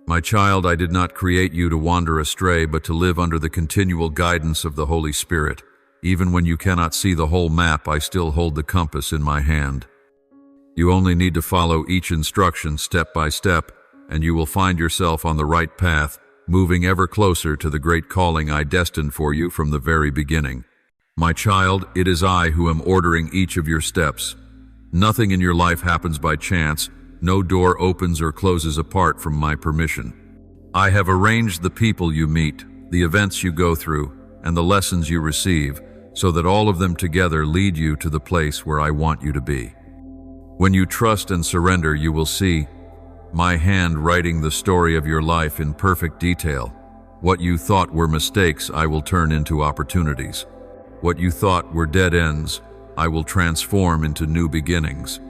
My child, I did not create you to wander astray, but to live under the continual guidance of the Holy Spirit. Even when you cannot see the whole map, I still hold the compass in my hand. You only need to follow each instruction step by step, and you will find yourself on the right path, moving ever closer to the great calling I destined for you from the very beginning. My child, it is I who am ordering each of your steps. Nothing in your life happens by chance. No door opens or closes apart from my permission. I have arranged the people you meet, the events you go through, and the lessons you receive, so that all of them together lead you to the place where I want you to be. When you trust and surrender, you will see my hand writing the story of your life in perfect detail. What you thought were mistakes, I will turn into opportunities. What you thought were dead ends, I will transform into new beginnings.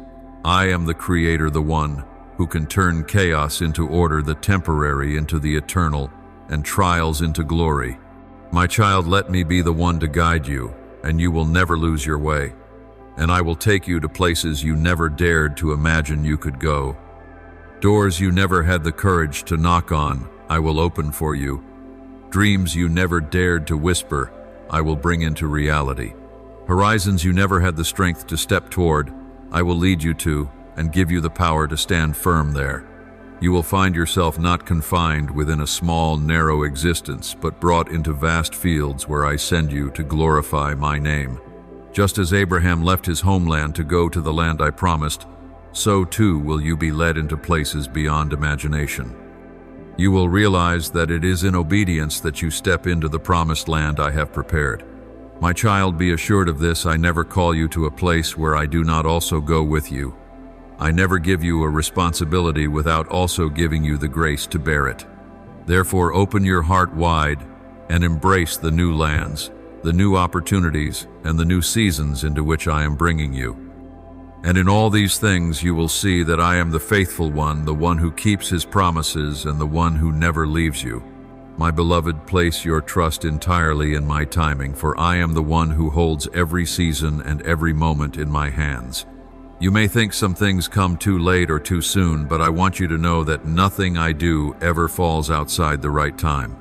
I am the Creator, the one who can turn chaos into order, the temporary into the eternal, and trials into glory. My child, let me be the one to guide you, and you will never lose your way. And I will take you to places you never dared to imagine you could go. Doors you never had the courage to knock on, I will open for you. Dreams you never dared to whisper, I will bring into reality. Horizons you never had the strength to step toward, I will lead you to and give you the power to stand firm there. You will find yourself not confined within a small, narrow existence, but brought into vast fields where I send you to glorify my name. Just as Abraham left his homeland to go to the land I promised, so too will you be led into places beyond imagination. You will realize that it is in obedience that you step into the promised land I have prepared. My child, be assured of this: I never call you to a place where I do not also go with you. I never give you a responsibility without also giving you the grace to bear it. Therefore, open your heart wide and embrace the new lands, the new opportunities, and the new seasons into which I am bringing you. And in all these things you will see that I am the faithful one, the one who keeps his promises, and the one who never leaves you. My beloved, place your trust entirely in my timing, for I am the one who holds every season and every moment in my hands. You may think some things come too late or too soon, but I want you to know that nothing I do ever falls outside the right time.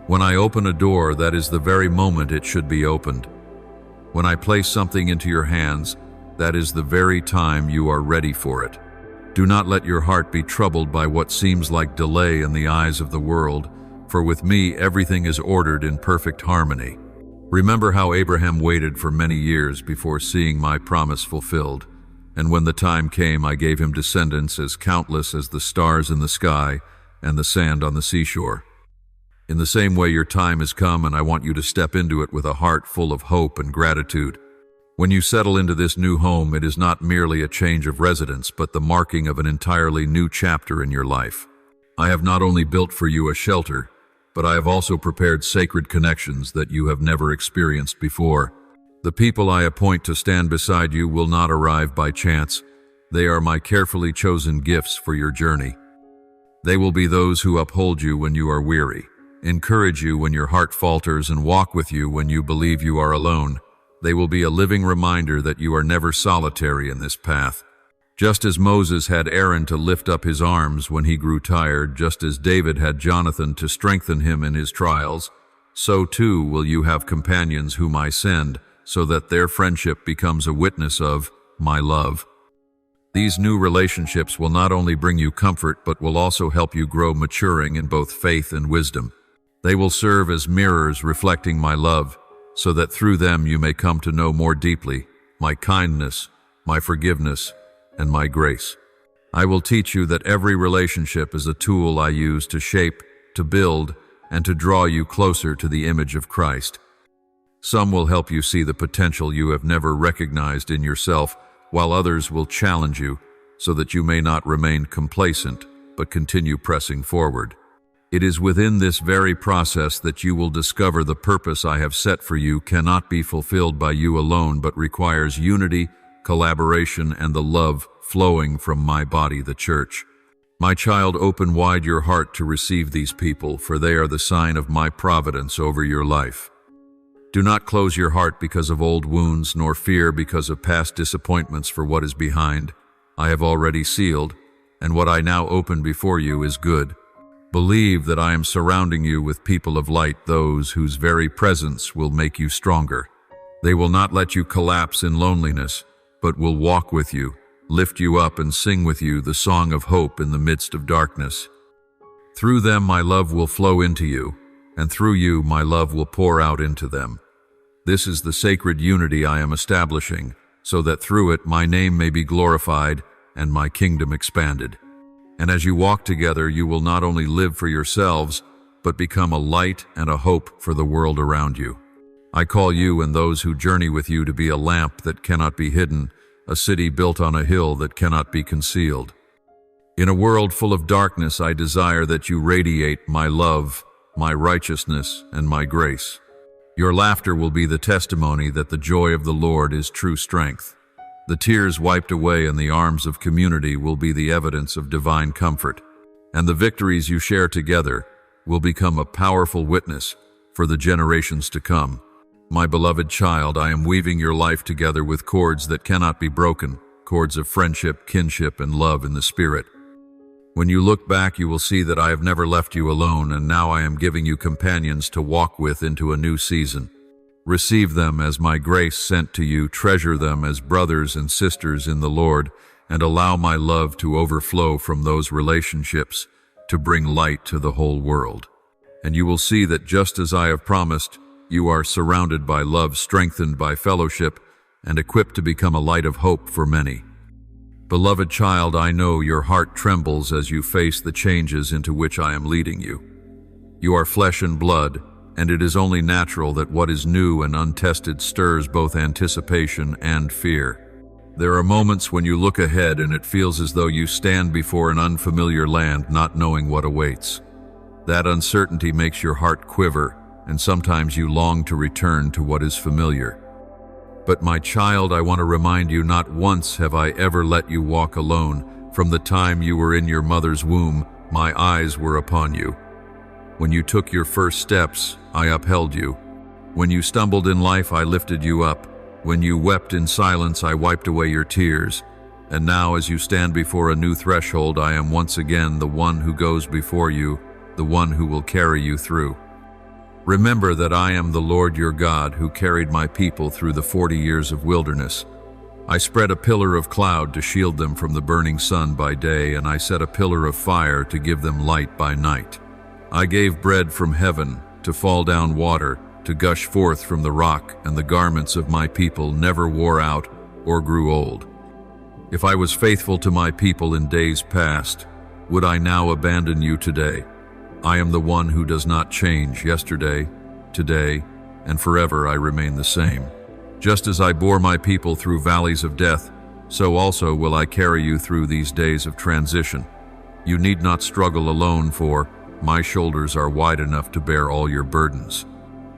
When I open a door, that is the very moment it should be opened. When I place something into your hands, that is the very time you are ready for it. Do not let your heart be troubled by what seems like delay in the eyes of the world, for with me everything is ordered in perfect harmony. Remember how Abraham waited for many years before seeing my promise fulfilled, and when the time came, I gave him descendants as countless as the stars in the sky and the sand on the seashore. In the same way, your time has come, and I want you to step into it with a heart full of hope and gratitude. When you settle into this new home, it is not merely a change of residence, but the marking of an entirely new chapter in your life. I have not only built for you a shelter, but I have also prepared sacred connections that you have never experienced before. The people I appoint to stand beside you will not arrive by chance. They are my carefully chosen gifts for your journey. They will be those who uphold you when you are weary, encourage you when your heart falters, and walk with you when you believe you are alone. They will be a living reminder that you are never solitary in this path. Just as Moses had Aaron to lift up his arms when he grew tired, just as David had Jonathan to strengthen him in his trials, so too will you have companions whom I send, so that their friendship becomes a witness of my love. These new relationships will not only bring you comfort, but will also help you grow, maturing in both faith and wisdom. They will serve as mirrors reflecting my love, so that through them you may come to know more deeply my kindness, my forgiveness, and my grace. I will teach you that every relationship is a tool I use to shape, to build, and to draw you closer to the image of Christ. Some will help you see the potential you have never recognized in yourself, while others will challenge you so that you may not remain complacent, but continue pressing forward. It is within this very process that you will discover the purpose I have set for you cannot be fulfilled by you alone, but requires unity, collaboration, and the love flowing from my body, the church. My child, open wide your heart to receive these people, for they are the sign of my providence over your life. Do not close your heart because of old wounds, nor fear because of past disappointments, for what is behind I have already sealed, and what I now open before you is good. Believe that I am surrounding you with people of light, those whose very presence will make you stronger. They will not let you collapse in loneliness, but will walk with you, lift you up, and sing with you the song of hope in the midst of darkness. Through them my love will flow into you, and through you my love will pour out into them. This is the sacred unity I am establishing, so that through it my name may be glorified and my kingdom expanded. And as you walk together, you will not only live for yourselves, but become a light and a hope for the world around you. I call you and those who journey with you to be a lamp that cannot be hidden, a city built on a hill that cannot be concealed. In a world full of darkness, I desire that you radiate my love, my righteousness, and my grace. Your laughter will be the testimony that the joy of the Lord is true strength. The tears wiped away in the arms of community will be the evidence of divine comfort, and the victories you share together will become a powerful witness for the generations to come. My beloved child, I am weaving your life together with cords that cannot be broken, cords of friendship, kinship, and love in the Spirit. When you look back, you will see that I have never left you alone, and now I am giving you companions to walk with into a new season. Receive them as my grace sent to you, treasure them as brothers and sisters in the Lord, and allow my love to overflow from those relationships to bring light to the whole world. And you will see that just as I have promised, you are surrounded by love, strengthened by fellowship, and equipped to become a light of hope for many. Beloved child, I know your heart trembles as you face the changes into which I am leading you. You are flesh and blood, and it is only natural that what is new and untested stirs both anticipation and fear. There are moments when you look ahead and it feels as though you stand before an unfamiliar land, not knowing what awaits. That uncertainty makes your heart quiver, and sometimes you long to return to what is familiar. But my child, I want to remind you, not once have I ever let you walk alone. From the time you were in your mother's womb, my eyes were upon you. When you took your first steps, I upheld you. When you stumbled in life, I lifted you up. When you wept in silence, I wiped away your tears. And now, as you stand before a new threshold, I am once again the one who goes before you, the one who will carry you through. Remember that I am the Lord your God, who carried my people through the 40 years of wilderness. I spread a pillar of cloud to shield them from the burning sun by day, and I set a pillar of fire to give them light by night. I gave bread from heaven to fall down, water to gush forth from the rock, and the garments of my people never wore out or grew old. If I was faithful to my people in days past, would I now abandon you today? I am the one who does not change. Yesterday, today, and forever I remain the same. Just as I bore my people through valleys of death, so also will I carry you through these days of transition. You need not struggle alone, for my shoulders are wide enough to bear all your burdens.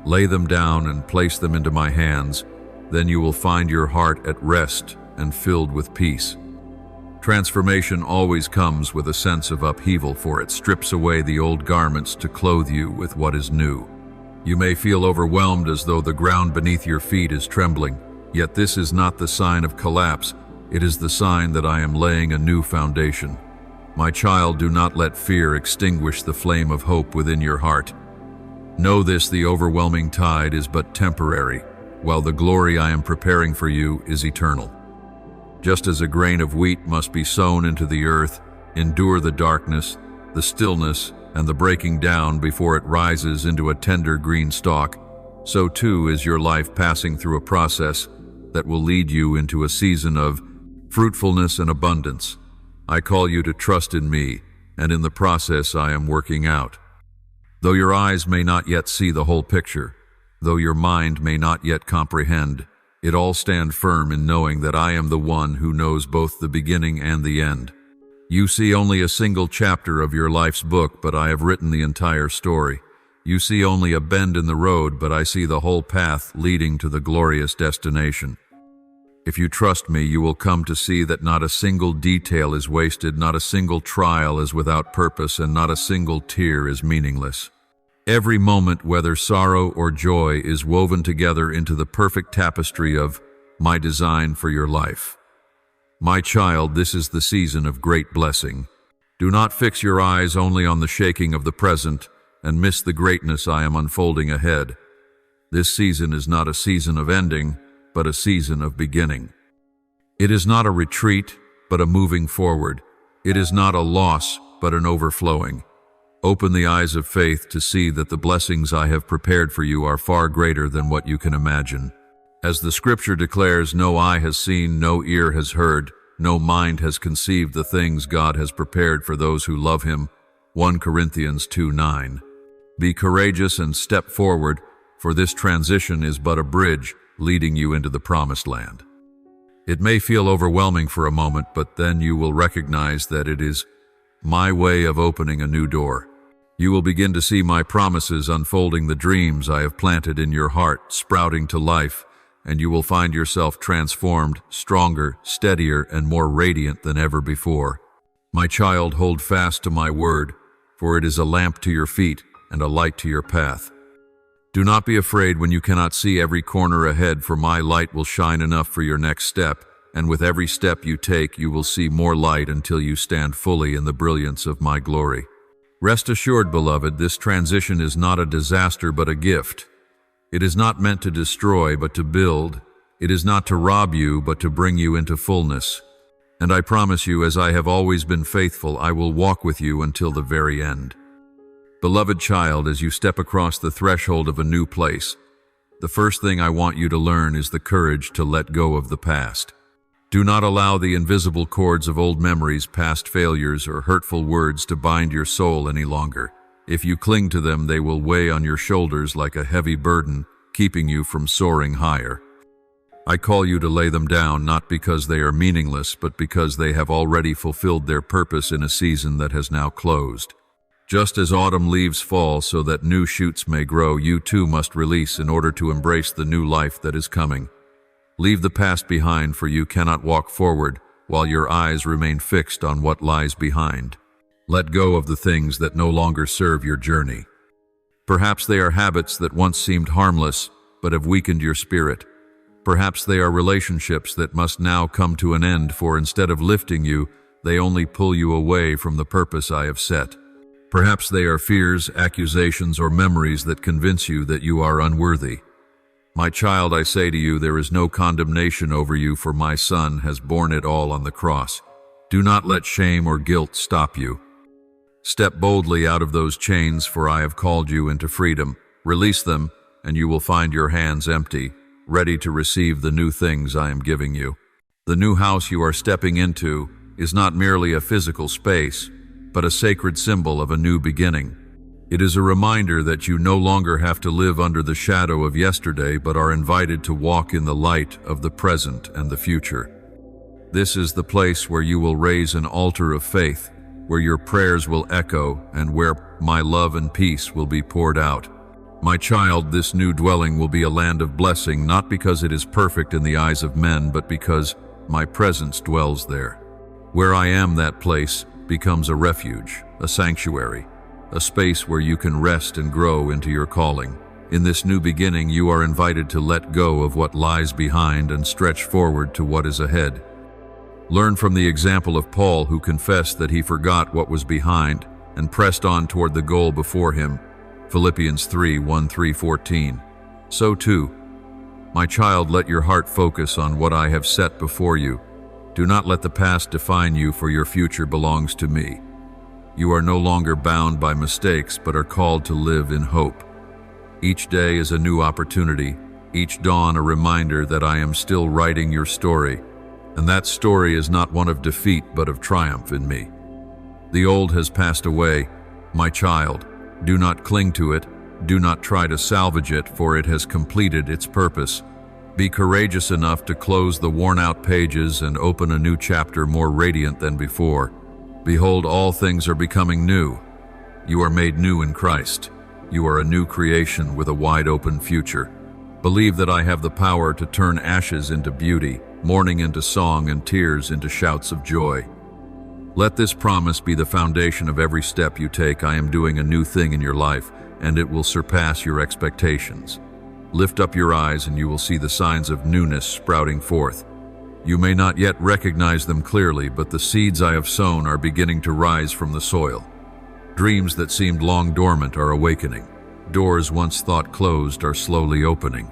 Lay them down and place them into my hands, then you will find your heart at rest and filled with peace. Transformation always comes with a sense of upheaval, for it strips away the old garments to clothe you with what is new. You may feel overwhelmed, as though the ground beneath your feet is trembling, yet this is not the sign of collapse. It is the sign that I am laying a new foundation. My child, do not let fear extinguish the flame of hope within your heart. Know this: the overwhelming tide is but temporary, while the glory I am preparing for you is eternal. Just as a grain of wheat must be sown into the earth, endure the darkness, the stillness, and the breaking down before it rises into a tender green stalk, so too is your life passing through a process that will lead you into a season of fruitfulness and abundance. I call you to trust in me, and in the process I am working out. Though your eyes may not yet see the whole picture, though your mind may not yet comprehend, it all stand firm in knowing that I am the one who knows both the beginning and the end. You see only a single chapter of your life's book, but I have written the entire story. You see only a bend in the road, but I see the whole path leading to the glorious destination. If you trust me, you will come to see that not a single detail is wasted, not a single trial is without purpose, and not a single tear is meaningless. Every moment, whether sorrow or joy, is woven together into the perfect tapestry of my design for your life. My child, this is the season of great blessing. Do not fix your eyes only on the shaking of the present and miss the greatness I am unfolding ahead. This season is not a season of ending, but a season of beginning. It is not a retreat, but a moving forward. It is not a loss, but an overflowing. Open the eyes of faith to see that the blessings I have prepared for you are far greater than what you can imagine. As the scripture declares, no eye has seen, no ear has heard, no mind has conceived the things God has prepared for those who love him. 1 Corinthians 2:9. Be courageous and step forward, for this transition is but a bridge leading you into the promised land. It may feel overwhelming for a moment, but then you will recognize that it is my way of opening a new door. You will begin to see my promises unfolding, the dreams I have planted in your heart sprouting to life, and you will find yourself transformed, stronger, steadier, and more radiant than ever before. My child, hold fast to my word, for it is a lamp to your feet and a light to your path. Do not be afraid when you cannot see every corner ahead, for my light will shine enough for your next step, and with every step you take, you will see more light until you stand fully in the brilliance of my glory. Rest assured, beloved, this transition is not a disaster but a gift. It is not meant to destroy but to build. It is not to rob you but to bring you into fullness. And I promise you, as I have always been faithful, I will walk with you until the very end. Beloved child, as you step across the threshold of a new place, the first thing I want you to learn is the courage to let go of the past. Do not allow the invisible cords of old memories, past failures, or hurtful words to bind your soul any longer. If you cling to them, they will weigh on your shoulders like a heavy burden, keeping you from soaring higher. I call you to lay them down, not because they are meaningless, but because they have already fulfilled their purpose in a season that has now closed. Just as autumn leaves fall so that new shoots may grow, you too must release in order to embrace the new life that is coming. Leave the past behind, for you cannot walk forward while your eyes remain fixed on what lies behind. Let go of the things that no longer serve your journey. Perhaps they are habits that once seemed harmless, but have weakened your spirit. Perhaps they are relationships that must now come to an end, for instead of lifting you, they only pull you away from the purpose I have set. Perhaps they are fears, accusations, or memories that convince you that you are unworthy. My child, I say to you, there is no condemnation over you, for my Son has borne it all on the cross. Do not let shame or guilt stop you. Step boldly out of those chains, for I have called you into freedom. Release them, and you will find your hands empty, ready to receive the new things I am giving you. The new house you are stepping into is not merely a physical space, but a sacred symbol of a new beginning. It is a reminder that you no longer have to live under the shadow of yesterday, but are invited to walk in the light of the present and the future. This is the place where you will raise an altar of faith, where your prayers will echo, and where my love and peace will be poured out. My child, this new dwelling will be a land of blessing, not because it is perfect in the eyes of men, but because my presence dwells there. Where I am, that place becomes a refuge, a sanctuary, a space where you can rest and grow into your calling. In this new beginning, you are invited to let go of what lies behind and stretch forward to what is ahead. Learn from the example of Paul, who confessed that he forgot what was behind and pressed on toward the goal before him. Philippians 3:1-14. So too, my child, let your heart focus on what I have set before you. Do not let the past define you, for your future belongs to me. You are no longer bound by mistakes, but are called to live in hope. Each day is a new opportunity, each dawn a reminder that I am still writing your story, and that story is not one of defeat but of triumph in me. The old has passed away, my child. Do not cling to it, do not try to salvage it, for it has completed its purpose. Be courageous enough to close the worn-out pages and open a new chapter more radiant than before. Behold, all things are becoming new. You are made new in Christ. You are a new creation with a wide-open future. Believe that I have the power to turn ashes into beauty, mourning into song, and tears into shouts of joy. Let this promise be the foundation of every step you take. I am doing a new thing in your life, and it will surpass your expectations. Lift up your eyes and you will see the signs of newness sprouting forth. You may not yet recognize them clearly, but the seeds I have sown are beginning to rise from the soil. Dreams that seemed long dormant are awakening. Doors once thought closed are slowly opening.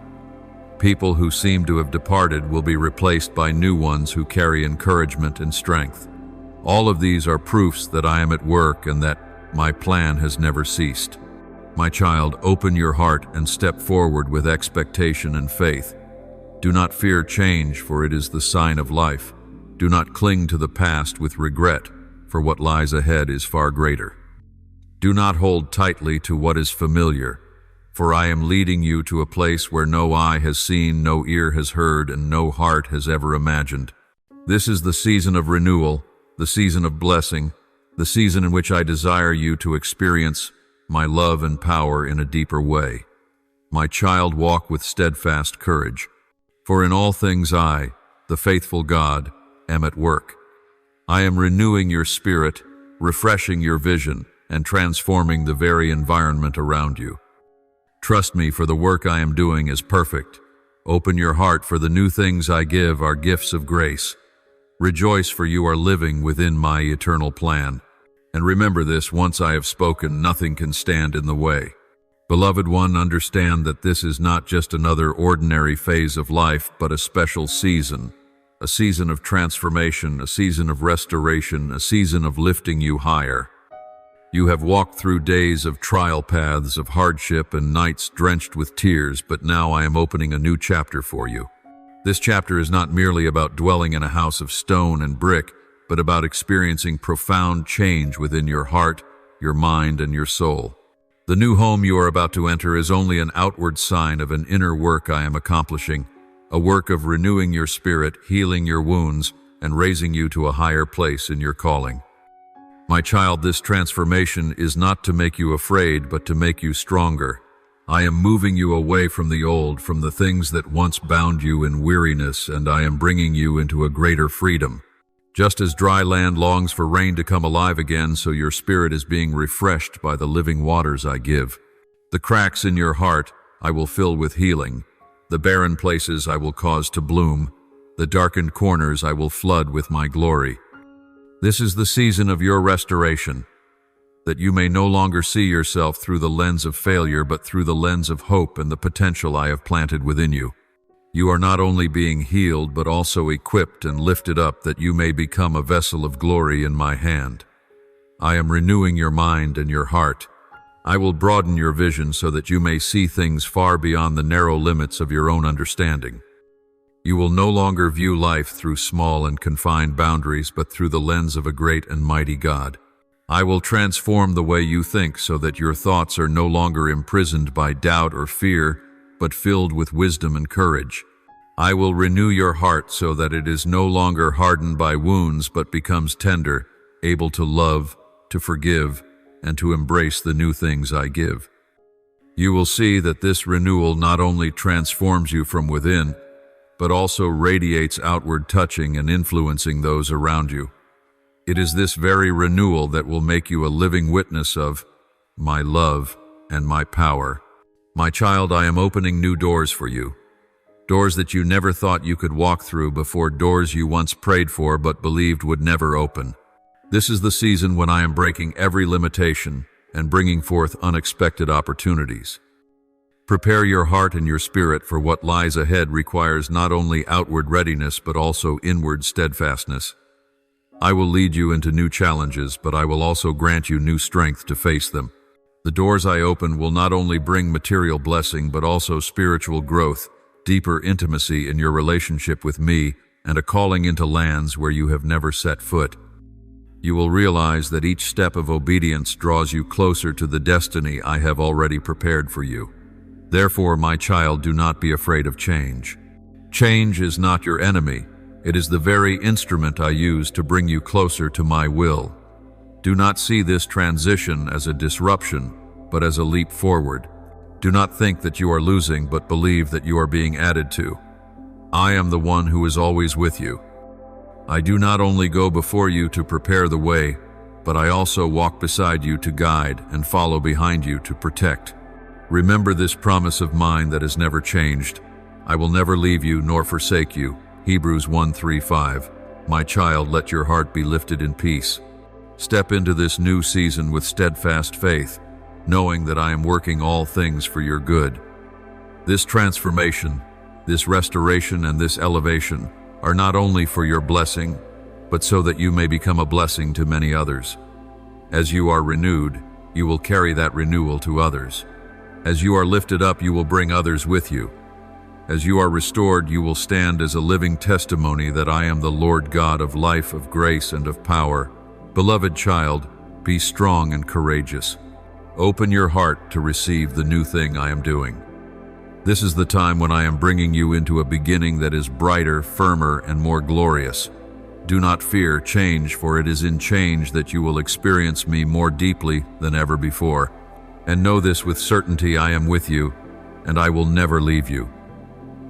People who seem to have departed will be replaced by new ones who carry encouragement and strength. All of these are proofs that I am at work and that my plan has never ceased. My child, open your heart and step forward with expectation and faith. Do not fear change, for it is the sign of life. Do not cling to the past with regret, for what lies ahead is far greater. Do not hold tightly to what is familiar, for I am leading you to a place where no eye has seen, no ear has heard, and no heart has ever imagined. This is the season of renewal, the season of blessing, the season in which I desire you to experience my love and power in a deeper way. My child, walk with steadfast courage, for in all things I, the faithful God, am at work. I am renewing your spirit, refreshing your vision, and transforming the very environment around you. Trust me, for the work I am doing is perfect. Open your heart, for the new things I give are gifts of grace. Rejoice, for you are living within my eternal plan. And remember this, once I have spoken, nothing can stand in the way. Beloved one, understand that this is not just another ordinary phase of life, but a special season. A season of transformation, a season of restoration, a season of lifting you higher. You have walked through days of trial, paths of hardship, and nights drenched with tears, but now I am opening a new chapter for you. This chapter is not merely about dwelling in a house of stone and brick, but about experiencing profound change within your heart, your mind, and your soul. The new home you are about to enter is only an outward sign of an inner work I am accomplishing, a work of renewing your spirit, healing your wounds, and raising you to a higher place in your calling. My child, this transformation is not to make you afraid, but to make you stronger. I am moving you away from the old, from the things that once bound you in weariness, and I am bringing you into a greater freedom. Just as dry land longs for rain to come alive again, so your spirit is being refreshed by the living waters I give. The cracks in your heart I will fill with healing. The barren places I will cause to bloom. The darkened corners I will flood with my glory. This is the season of your restoration, that you may no longer see yourself through the lens of failure, but through the lens of hope and the potential I have planted within you. You are not only being healed, but also equipped and lifted up, that you may become a vessel of glory in my hand. I am renewing your mind and your heart. I will broaden your vision so that you may see things far beyond the narrow limits of your own understanding. You will no longer view life through small and confined boundaries, but through the lens of a great and mighty God. I will transform the way you think so that your thoughts are no longer imprisoned by doubt or fear, but filled with wisdom and courage. I will renew your heart so that it is no longer hardened by wounds, but becomes tender, able to love, to forgive, and to embrace the new things I give. You will see that this renewal not only transforms you from within, but also radiates outward, touching and influencing those around you. It is this very renewal that will make you a living witness of my love and my power. My child, I am opening new doors for you. Doors that you never thought you could walk through before, doors you once prayed for but believed would never open. This is the season when I am breaking every limitation and bringing forth unexpected opportunities. Prepare your heart and your spirit, for what lies ahead requires not only outward readiness but also inward steadfastness. I will lead you into new challenges, but I will also grant you new strength to face them. The doors I open will not only bring material blessing but also spiritual growth, deeper intimacy in your relationship with me, and a calling into lands where you have never set foot. You will realize that each step of obedience draws you closer to the destiny I have already prepared for you. Therefore, my child, do not be afraid of change. Change is not your enemy. It is the very instrument I use to bring you closer to my will. Do not see this transition as a disruption, but as a leap forward. Do not think that you are losing, but believe that you are being added to. I am the one who is always with you. I do not only go before you to prepare the way, but I also walk beside you to guide and follow behind you to protect. Remember this promise of mine that has never changed. I will never leave you nor forsake you. Hebrews 1:3-5. My child, let your heart be lifted in peace. Step into this new season with steadfast faith, knowing that I am working all things for your good. This transformation, this restoration, and this elevation are not only for your blessing, but so that you may become a blessing to many others. As you are renewed, you will carry that renewal to others. As you are lifted up, you will bring others with you. As you are restored, you will stand as a living testimony that I am the Lord God of life, of grace, and of power. Beloved child, be strong and courageous. Open your heart to receive the new thing I am doing. This is the time when I am bringing you into a beginning that is brighter, firmer, and more glorious. Do not fear change, for it is in change that you will experience me more deeply than ever before. And know this with certainty: I am with you, and I will never leave you.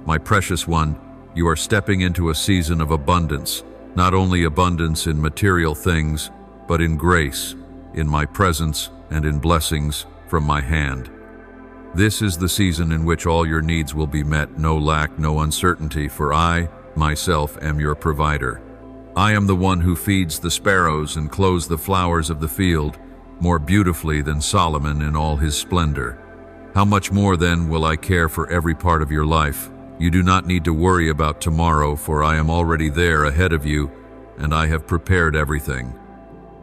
My precious one, you are stepping into a season of abundance, not only abundance in material things, but in grace, in my presence, and in blessings from my hand. This is the season in which all your needs will be met, no lack, no uncertainty, for I, myself, am your provider. I am the one who feeds the sparrows and clothes the flowers of the field, more beautifully than Solomon in all his splendor. How much more then will I care for every part of your life? You do not need to worry about tomorrow, for I am already there ahead of you, and I have prepared everything.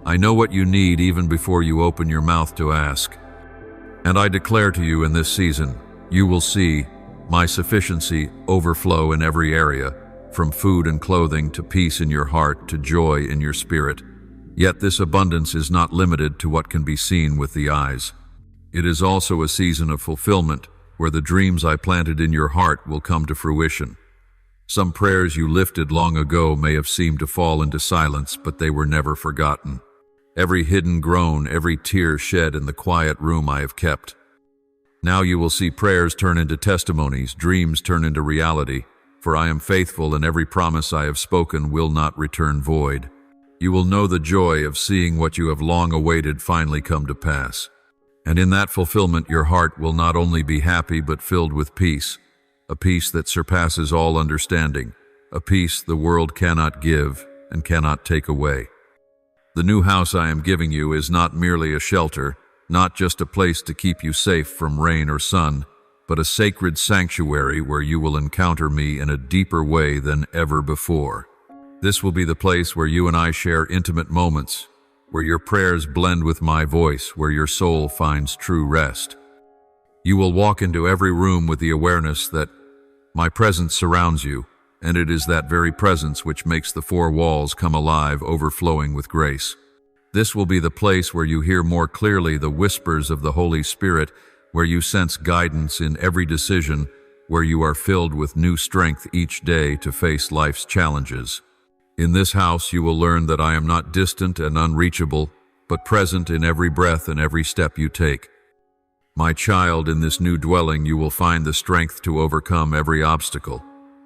I know what you need even before you open your mouth to ask. And I declare to you in this season, you will see my sufficiency overflow in every area, from food and clothing to peace in your heart to joy in your spirit. Yet this abundance is not limited to what can be seen with the eyes. It is also a season of fulfillment, where the dreams I planted in your heart will come to fruition. Some prayers you lifted long ago may have seemed to fall into silence, but they were never forgotten. Every hidden groan, every tear shed in the quiet room I have kept. Now you will see prayers turn into testimonies, dreams turn into reality, for I am faithful, and every promise I have spoken will not return void. You will know the joy of seeing what you have long awaited finally come to pass. And in that fulfillment your heart will not only be happy but filled with peace, a peace that surpasses all understanding, a peace the world cannot give and cannot take away. The new house I am giving you is not merely a shelter, not just a place to keep you safe from rain or sun, but a sacred sanctuary where you will encounter me in a deeper way than ever before. This will be the place where you and I share intimate moments, where your prayers blend with my voice, where your soul finds true rest. You will walk into every room with the awareness that my presence surrounds you, and it is that very presence which makes the four walls come alive, overflowing with grace. This will be the place where you hear more clearly the whispers of the Holy Spirit, where you sense guidance in every decision, where you are filled with new strength each day to face life's challenges. In this house you will learn that I am not distant and unreachable, but present in every breath and every step you take. My child, in this new dwelling you will find the strength to overcome every obstacle.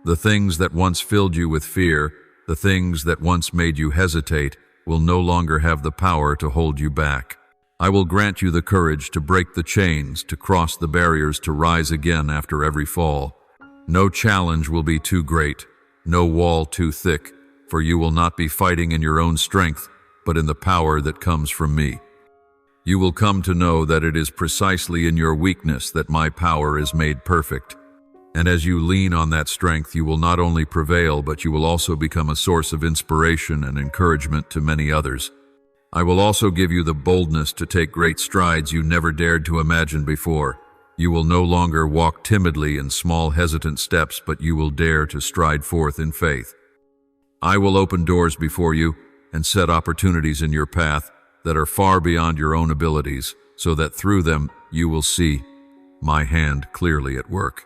The things that once filled you with fear, the things that once made you hesitate, will no longer have the power to hold you back. I will grant you the courage to break the chains, to cross the barriers, to rise again after every fall. No challenge will be too great, no wall too thick, for you will not be fighting in your own strength, but in the power that comes from me. You will come to know that it is precisely in your weakness that my power is made perfect. And as you lean on that strength, you will not only prevail, but you will also become a source of inspiration and encouragement to many others. I will also give you the boldness to take great strides you never dared to imagine before. You will no longer walk timidly in small, hesitant steps, but you will dare to stride forth in faith. I will open doors before you and set opportunities in your path that are far beyond your own abilities, so that through them you will see my hand clearly at work.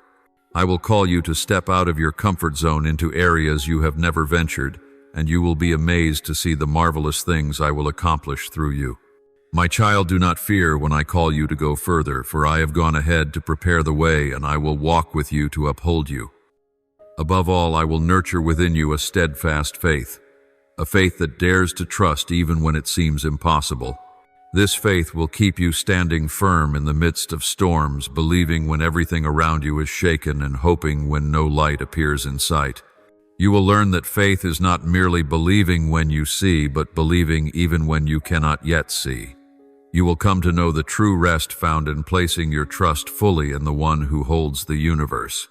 I will call you to step out of your comfort zone into areas you have never ventured, and you will be amazed to see the marvelous things I will accomplish through you. My child, do not fear when I call you to go further, for I have gone ahead to prepare the way, and I will walk with you to uphold you. Above all, I will nurture within you a steadfast faith, a faith that dares to trust even when it seems impossible. This faith will keep you standing firm in the midst of storms, believing when everything around you is shaken and hoping when no light appears in sight. You will learn that faith is not merely believing when you see, but believing even when you cannot yet see. You will come to know the true rest found in placing your trust fully in the one who holds the universe.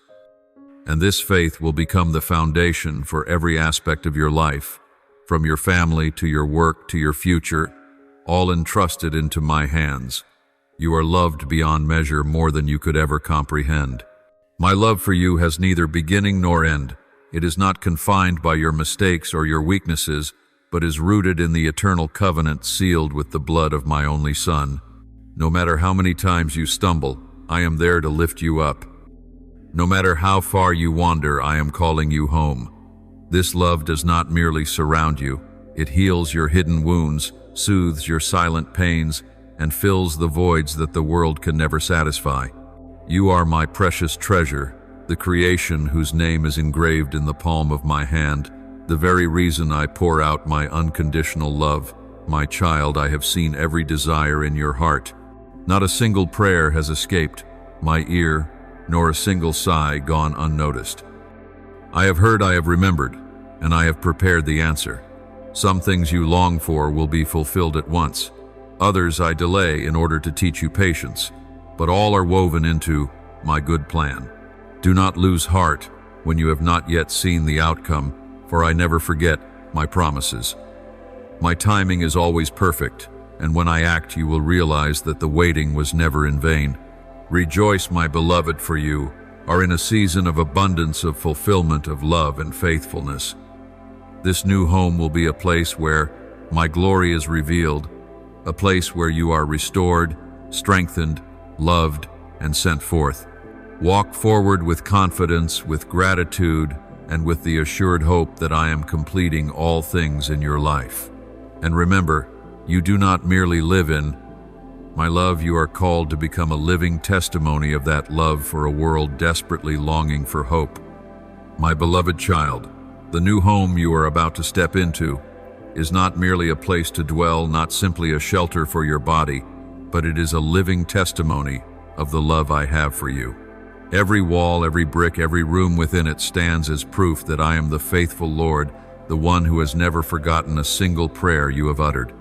And this faith will become the foundation for every aspect of your life, from your family to your work to your future, all entrusted into my hands. You are loved beyond measure, more than you could ever comprehend. My love for you has neither beginning nor end. It is not confined by your mistakes or your weaknesses, but is rooted in the eternal covenant sealed with the blood of my only Son. No matter how many times you stumble, I am there to lift you up. No matter how far you wander, I am calling you home. This love does not merely surround you. It heals your hidden wounds, soothes your silent pains, and fills the voids that the world can never satisfy. You are my precious treasure, the creation whose name is engraved in the palm of my hand, the very reason I pour out my unconditional love. My child, I have seen every desire in your heart. Not a single prayer has escaped my ear, nor a single sigh gone unnoticed. I have heard, I have remembered, and I have prepared the answer. Some things you long for will be fulfilled at once. Others I delay in order to teach you patience, but all are woven into my good plan. Do not lose heart when you have not yet seen the outcome, for I never forget my promises. My timing is always perfect, and when I act, you will realize that the waiting was never in vain. Rejoice, my beloved, for you are in a season of abundance, of fulfillment, of love and faithfulness. This new home will be a place where my glory is revealed, a place where you are restored, strengthened, loved, and sent forth. Walk forward with confidence, with gratitude, and with the assured hope that I am completing all things in your life. And remember, you do not merely live in my love, you are called to become a living testimony of that love for a world desperately longing for hope. My beloved child, the new home you are about to step into is not merely a place to dwell, not simply a shelter for your body, but it is a living testimony of the love I have for you. Every wall, every brick, every room within it stands as proof that I am the faithful Lord, the one who has never forgotten a single prayer you have uttered.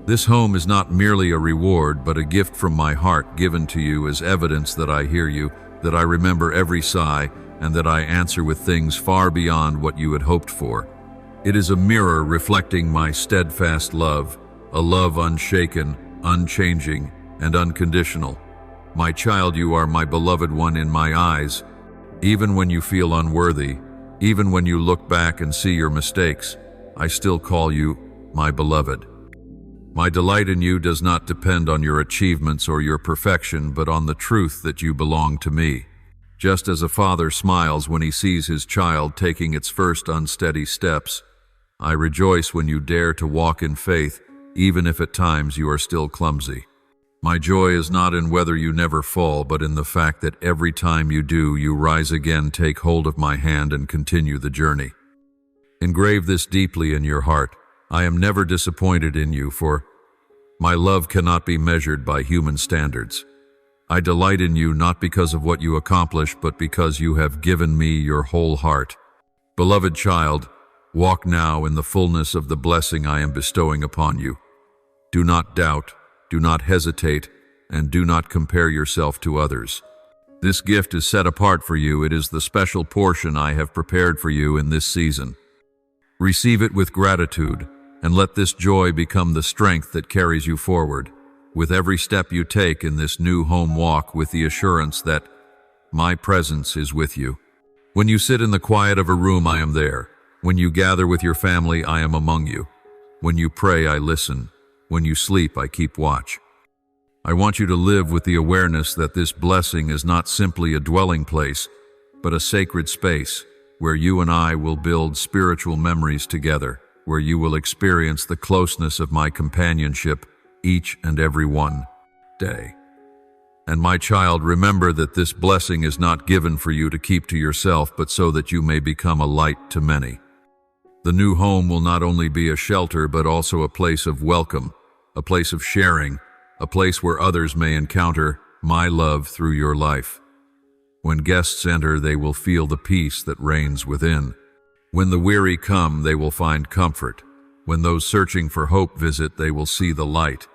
This home is not merely a reward, but a gift from my heart given to you as evidence that I hear you, that I remember every sigh, and that I answer with things far beyond what you had hoped for. It is a mirror reflecting my steadfast love, a love unshaken, unchanging, and unconditional. My child, you are my beloved one in my eyes. Even when you feel unworthy, even when you look back and see your mistakes, I still call you my beloved. My delight in you does not depend on your achievements or your perfection, but on the truth that you belong to me. Just as a father smiles when he sees his child taking its first unsteady steps, I rejoice when you dare to walk in faith, even if at times you are still clumsy. My joy is not in whether you never fall, but in the fact that every time you do, you rise again, take hold of my hand, and continue the journey. Engrave this deeply in your heart. I am never disappointed in you, for my love cannot be measured by human standards. I delight in you not because of what you accomplish, but because you have given me your whole heart. Beloved child, walk now in the fullness of the blessing I am bestowing upon you. Do not doubt, Do not hesitate, and do not compare yourself to others. This gift is set apart for you. It is the special portion I have prepared for you in this season. Receive it with gratitude, and let this joy become the strength that carries you forward, with every step you take in this new home walk, with the assurance that my presence is with you. When you sit in the quiet of a room, I am there. When you gather with your family, I am among you. When you pray, I listen. When you sleep, I keep watch. I want you to live with the awareness that this blessing is not simply a dwelling place, but a sacred space where you and I will build spiritual memories together, where you will experience the closeness of my companionship each and every one day. And my child, remember that this blessing is not given for you to keep to yourself, but so that you may become a light to many. The new home will not only be a shelter, but also a place of welcome, a place of sharing, a place where others may encounter my love through your life. When guests enter, they will feel the peace that reigns within. When the weary come, they will find comfort. When those searching for hope visit, they will see the light.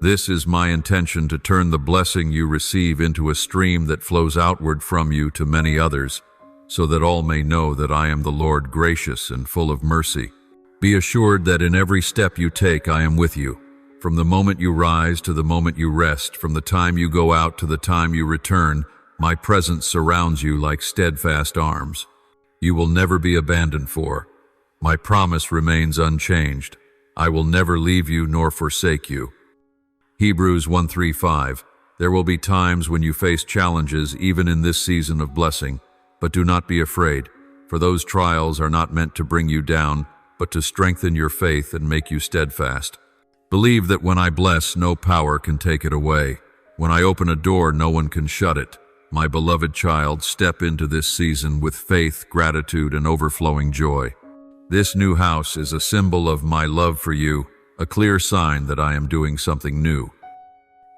This is my intention, to turn the blessing you receive into a stream that flows outward from you to many others, so that all may know that I am the Lord, gracious and full of mercy. Be assured that in every step you take, I am with you. From the moment you rise to the moment you rest, from the time you go out to the time you return, my presence surrounds you like steadfast arms. You will never be abandoned, for my promise remains unchanged. I will never leave you nor forsake you. Hebrews 1:3-5. There will be times when you face challenges, even in this season of blessing, but do not be afraid, for those trials are not meant to bring you down, but to strengthen your faith and make you steadfast. Believe that when I bless, no power can take it away. When I open a door, no one can shut it. My beloved child, step into this season with faith, gratitude, and overflowing joy. This new house is a symbol of my love for you, a clear sign that I am doing something new.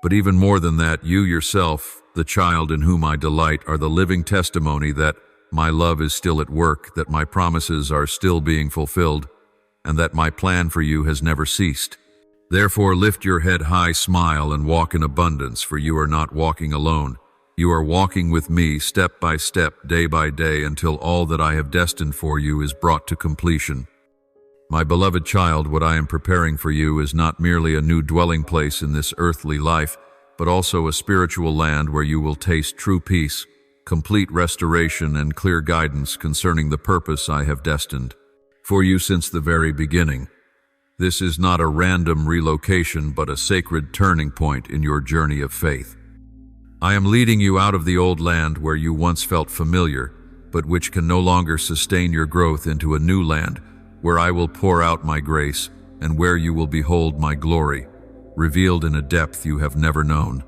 But even more than that, you yourself, the child in whom I delight, are the living testimony that my love is still at work, that my promises are still being fulfilled, and that my plan for you has never ceased. Therefore, lift your head high, smile, and walk in abundance, for you are not walking alone. You are walking with me step by step, day by day, until all that I have destined for you is brought to completion. My beloved child, what I am preparing for you is not merely a new dwelling place in this earthly life, but also a spiritual land where you will taste true peace, complete restoration, and clear guidance concerning the purpose I have destined for you since the very beginning. This is not a random relocation, but a sacred turning point in your journey of faith. I am leading you out of the old land where you once felt familiar, but which can no longer sustain your growth, into a new land where I will pour out my grace and where you will behold my glory, revealed in a depth you have never known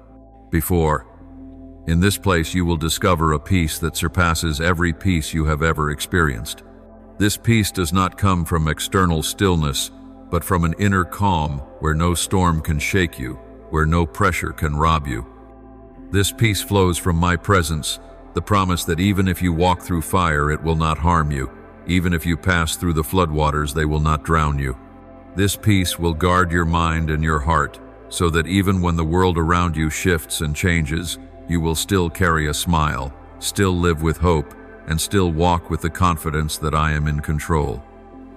before. In this place you will discover a peace that surpasses every peace you have ever experienced. This peace does not come from external stillness, but from an inner calm where no storm can shake you, where no pressure can rob you. This peace flows from my presence, the promise that even if you walk through fire, it will not harm you. Even if you pass through the floodwaters, they will not drown you. This peace will guard your mind and your heart, so that even when the world around you shifts and changes, you will still carry a smile, still live with hope, and still walk with the confidence that I am in control.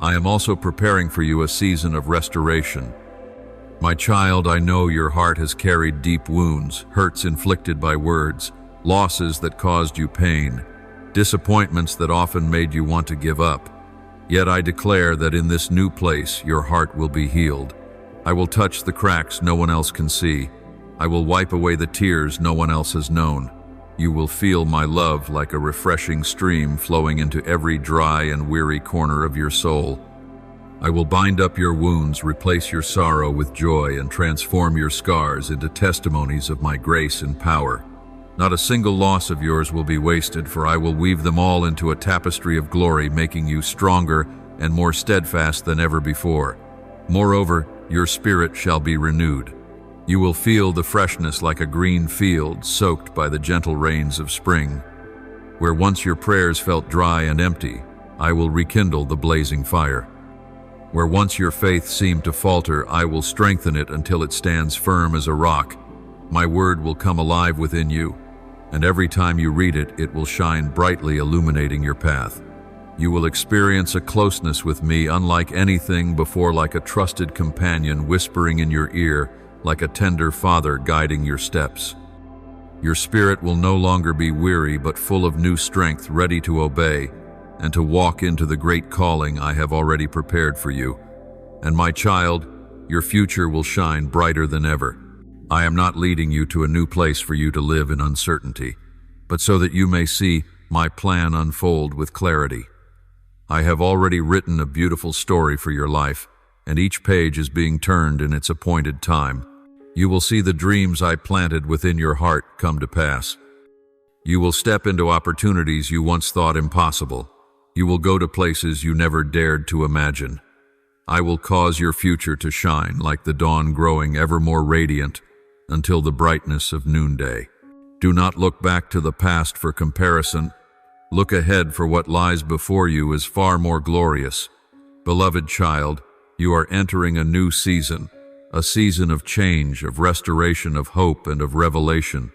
I am also preparing for you a season of restoration. My child, I know your heart has carried deep wounds, hurts inflicted by words, losses that caused you pain, disappointments that often made you want to give up. Yet I declare that in this new place, your heart will be healed. I will touch the cracks no one else can see. I will wipe away the tears no one else has known. You will feel my love like a refreshing stream flowing into every dry and weary corner of your soul. I will bind up your wounds, replace your sorrow with joy, and transform your scars into testimonies of my grace and power. Not a single loss of yours will be wasted, for I will weave them all into a tapestry of glory, making you stronger and more steadfast than ever before. Moreover, your spirit shall be renewed. You will feel the freshness like a green field soaked by the gentle rains of spring. Where once your prayers felt dry and empty, I will rekindle the blazing fire. Where once your faith seemed to falter, I will strengthen it until it stands firm as a rock. My word will come alive within you, and every time you read it, it will shine brightly, illuminating your path. You will experience a closeness with me unlike anything before, like a trusted companion whispering in your ear, like a tender father guiding your steps. Your spirit will no longer be weary, but full of new strength, ready to obey and to walk into the great calling I have already prepared for you. And my child, your future will shine brighter than ever. I am not leading you to a new place for you to live in uncertainty, but so that you may see my plan unfold with clarity. I have already written a beautiful story for your life, and each page is being turned in its appointed time. You will see the dreams I planted within your heart come to pass. You will step into opportunities you once thought impossible. You will go to places you never dared to imagine. I will cause your future to shine like the dawn, growing ever more radiant until the brightness of noonday. Do not look back to the past for comparison. Look ahead, for what lies before you is far more glorious. Beloved child, you are entering a new season, a season of change, of restoration, of hope, and of revelation.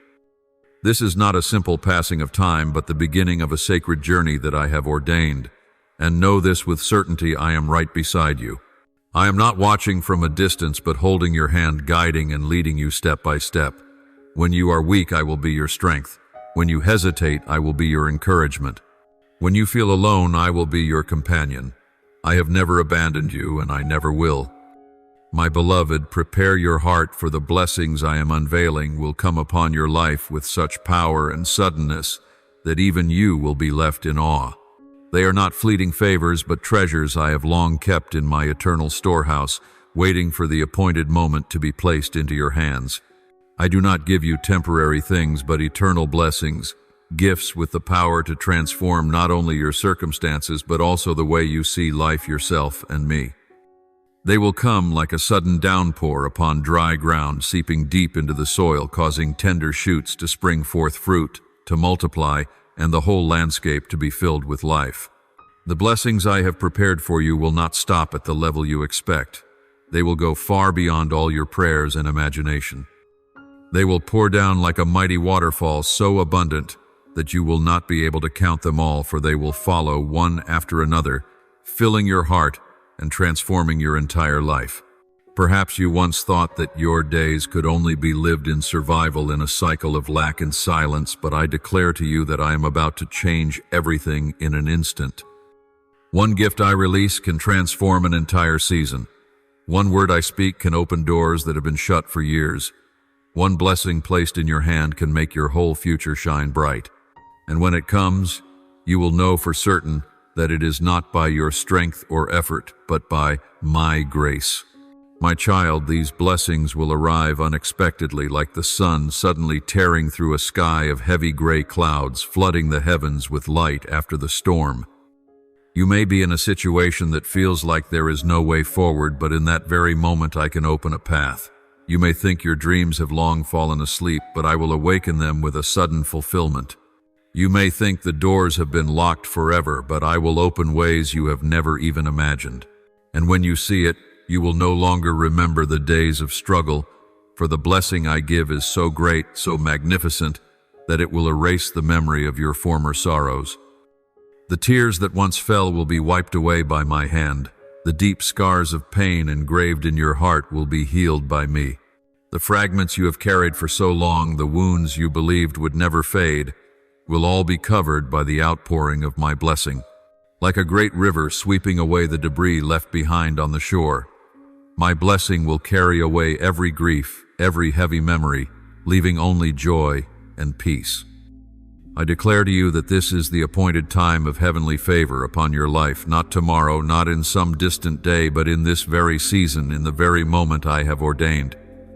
This is not a simple passing of time, but the beginning of a sacred journey that I have ordained. And know this with certainty: I am right beside you. I am not watching from a distance, but holding your hand, guiding and leading you step by step. When you are weak, I will be your strength. When you hesitate, I will be your encouragement. When you feel alone, I will be your companion. I have never abandoned you, and I never will. My beloved, prepare your heart, for the blessings I am unveiling will come upon your life with such power and suddenness that even you will be left in awe. They are not fleeting favors, but treasures I have long kept in my eternal storehouse, waiting for the appointed moment to be placed into your hands. I do not give you temporary things, but eternal blessings, gifts with the power to transform not only your circumstances, but also the way you see life, yourself, and me. They will come like a sudden downpour upon dry ground, seeping deep into the soil, causing tender shoots to spring forth fruit, to multiply, and the whole landscape to be filled with life. The blessings I have prepared for you will not stop at the level you expect. They will go far beyond all your prayers and imagination. They will pour down like a mighty waterfall, so abundant that you will not be able to count them all, for they will follow one after another, filling your heart and transforming your entire life. Perhaps you once thought that your days could only be lived in survival, in a cycle of lack and silence, but I declare to you that I am about to change everything in an instant. One gift I release can transform an entire season. One word I speak can open doors that have been shut for years. One blessing placed in your hand can make your whole future shine bright. And when it comes, you will know for certain that it is not by your strength or effort, but by my grace. My child, these blessings will arrive unexpectedly, like the sun suddenly tearing through a sky of heavy gray clouds, flooding the heavens with light after the storm. You may be in a situation that feels like there is no way forward, but in that very moment I can open a path. You may think your dreams have long fallen asleep, but I will awaken them with a sudden fulfillment. You may think the doors have been locked forever, but I will open ways you have never even imagined. And when you see it, you will no longer remember the days of struggle, for the blessing I give is so great, so magnificent, that it will erase the memory of your former sorrows. The tears that once fell will be wiped away by my hand. The deep scars of pain engraved in your heart will be healed by me. The fragments you have carried for so long, the wounds you believed would never fade, will all be covered by the outpouring of my blessing. Like a great river sweeping away the debris left behind on the shore, my blessing will carry away every grief, every heavy memory, leaving only joy and peace. I declare to you that this is the appointed time of heavenly favor upon your life, not tomorrow, not in some distant day, but in this very season, in the very moment I have ordained.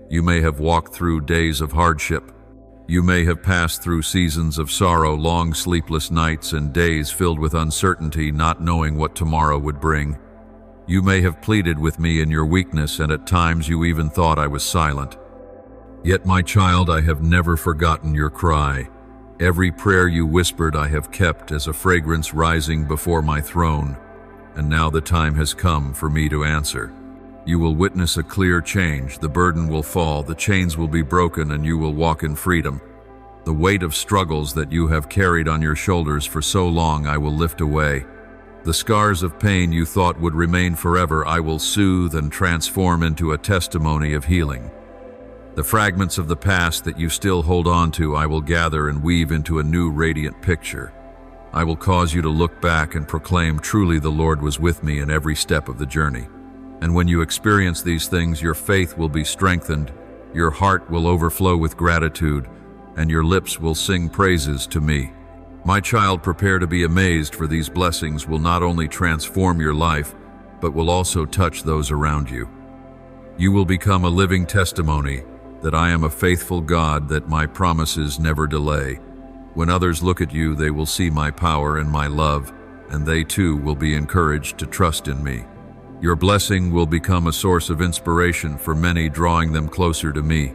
You may have walked through days of hardship. You may have passed through seasons of sorrow, long sleepless nights and days filled with uncertainty, not knowing what tomorrow would bring. You may have pleaded with me in your weakness, and at times you even thought I was silent. Yet, my child, I have never forgotten your cry. Every prayer you whispered I have kept as a fragrance rising before my throne. and now the time has come for me to answer. You will witness a clear change, the burden will fall, the chains will be broken, and you will walk in freedom. The weight of struggles that you have carried on your shoulders for so long I will lift away. The scars of pain you thought would remain forever I will soothe and transform into a testimony of healing. The fragments of the past that you still hold on to I will gather and weave into a new radiant picture. I will cause you to look back and proclaim, truly the Lord was with me in every step of the journey. And when you experience these things, your faith will be strengthened, your heart will overflow with gratitude, and your lips will sing praises to me. My child, prepare to be amazed, for these blessings will not only transform your life, but will also touch those around you. You will become a living testimony that I am a faithful God, that my promises never delay. When others look at you, they will see my power and my love, and they too will be encouraged to trust in me. Your blessing will become a source of inspiration for many, drawing them closer to me.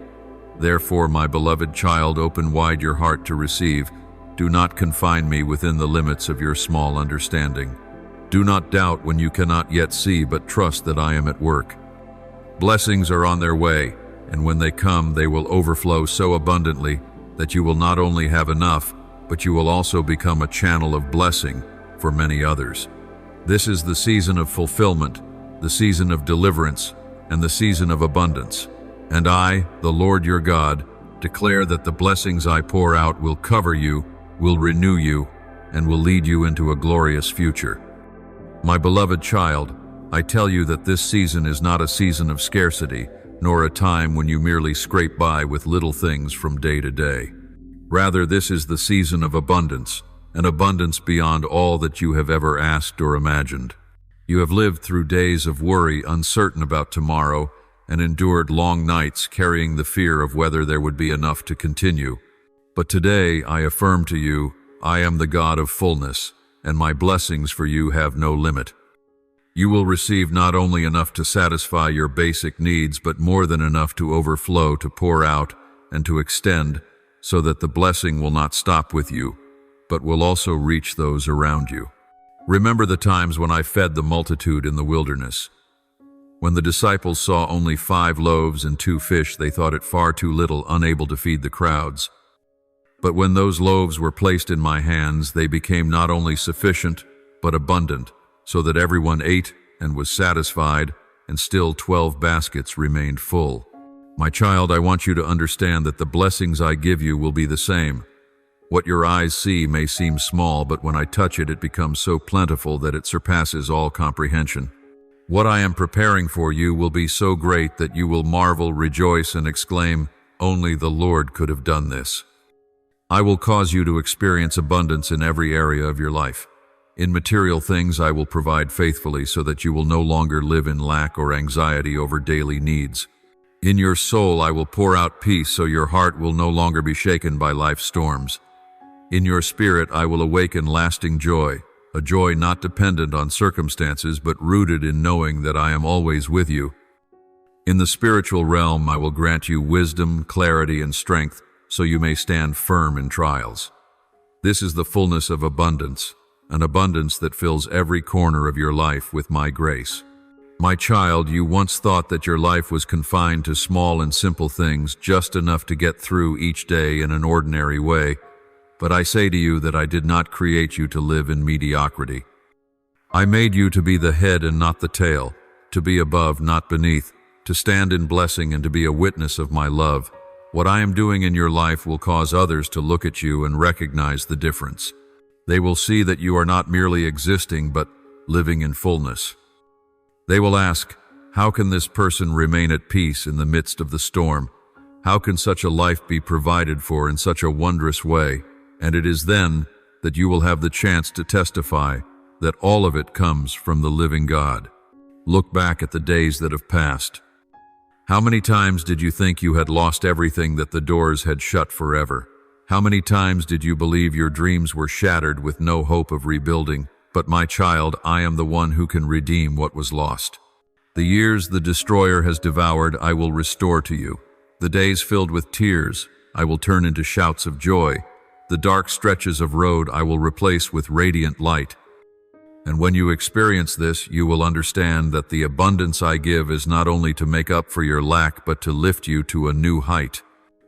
Therefore, my beloved child, open wide your heart to receive. Do not confine me within the limits of your small understanding. Do not doubt when you cannot yet see, but trust that I am at work. Blessings are on their way, and when they come, they will overflow so abundantly that you will not only have enough, but you will also become a channel of blessing for many others. This is the season of fulfillment, the season of deliverance, and the season of abundance. And I, the Lord your God, declare that the blessings I pour out will cover you, will renew you, and will lead you into a glorious future. My beloved child, I tell you that this season is not a season of scarcity, nor a time when you merely scrape by with little things from day to day. Rather, this is the season of abundance, an abundance beyond all that you have ever asked or imagined. You have lived through days of worry, uncertain about tomorrow, and endured long nights carrying the fear of whether there would be enough to continue. But today I affirm to you, I am the God of fullness, and my blessings for you have no limit. You will receive not only enough to satisfy your basic needs, but more than enough to overflow, to pour out, and to extend, so that the blessing will not stop with you, but will also reach those around you. Remember the times when I fed the multitude in the wilderness. When the disciples saw only 5 loaves and 2 fish, they thought it far too little, unable to feed the crowds. But when those loaves were placed in my hands, they became not only sufficient, but abundant, so that everyone ate and was satisfied, and still 12 baskets remained full. My child, I want you to understand that the blessings I give you will be the same. What your eyes see may seem small, but when I touch it, it becomes so plentiful that it surpasses all comprehension. What I am preparing for you will be so great that you will marvel, rejoice, and exclaim, only the Lord could have done this. I will cause you to experience abundance in every area of your life. In material things I will provide faithfully, so that you will no longer live in lack or anxiety over daily needs. In your soul I will pour out peace, so your heart will no longer be shaken by life's storms. In your spirit I will awaken lasting joy, a joy not dependent on circumstances, but rooted in knowing that I am always with you. In the spiritual realm I will grant you wisdom, clarity, and strength, so you may stand firm in trials. This is the fullness of abundance, an abundance that fills every corner of your life with my grace. My child, you once thought that your life was confined to small and simple things, just enough to get through each day in an ordinary way. But I say to you that I did not create you to live in mediocrity. I made you to be the head and not the tail, to be above, not beneath, to stand in blessing and to be a witness of my love. What I am doing in your life will cause others to look at you and recognize the difference. They will see that you are not merely existing, but living in fullness. They will ask, how can this person remain at peace in the midst of the storm? How can such a life be provided for in such a wondrous way? And it is then that you will have the chance to testify that all of it comes from the living God. Look back at the days that have passed. How many times did you think you had lost everything, that the doors had shut forever? How many times did you believe your dreams were shattered with no hope of rebuilding? But my child, I am the one who can redeem what was lost. The years the destroyer has devoured, I will restore to you. The days filled with tears, I will turn into shouts of joy. The dark stretches of road I will replace with radiant light. And when you experience this, you will understand that the abundance I give is not only to make up for your lack, but to lift you to a new height.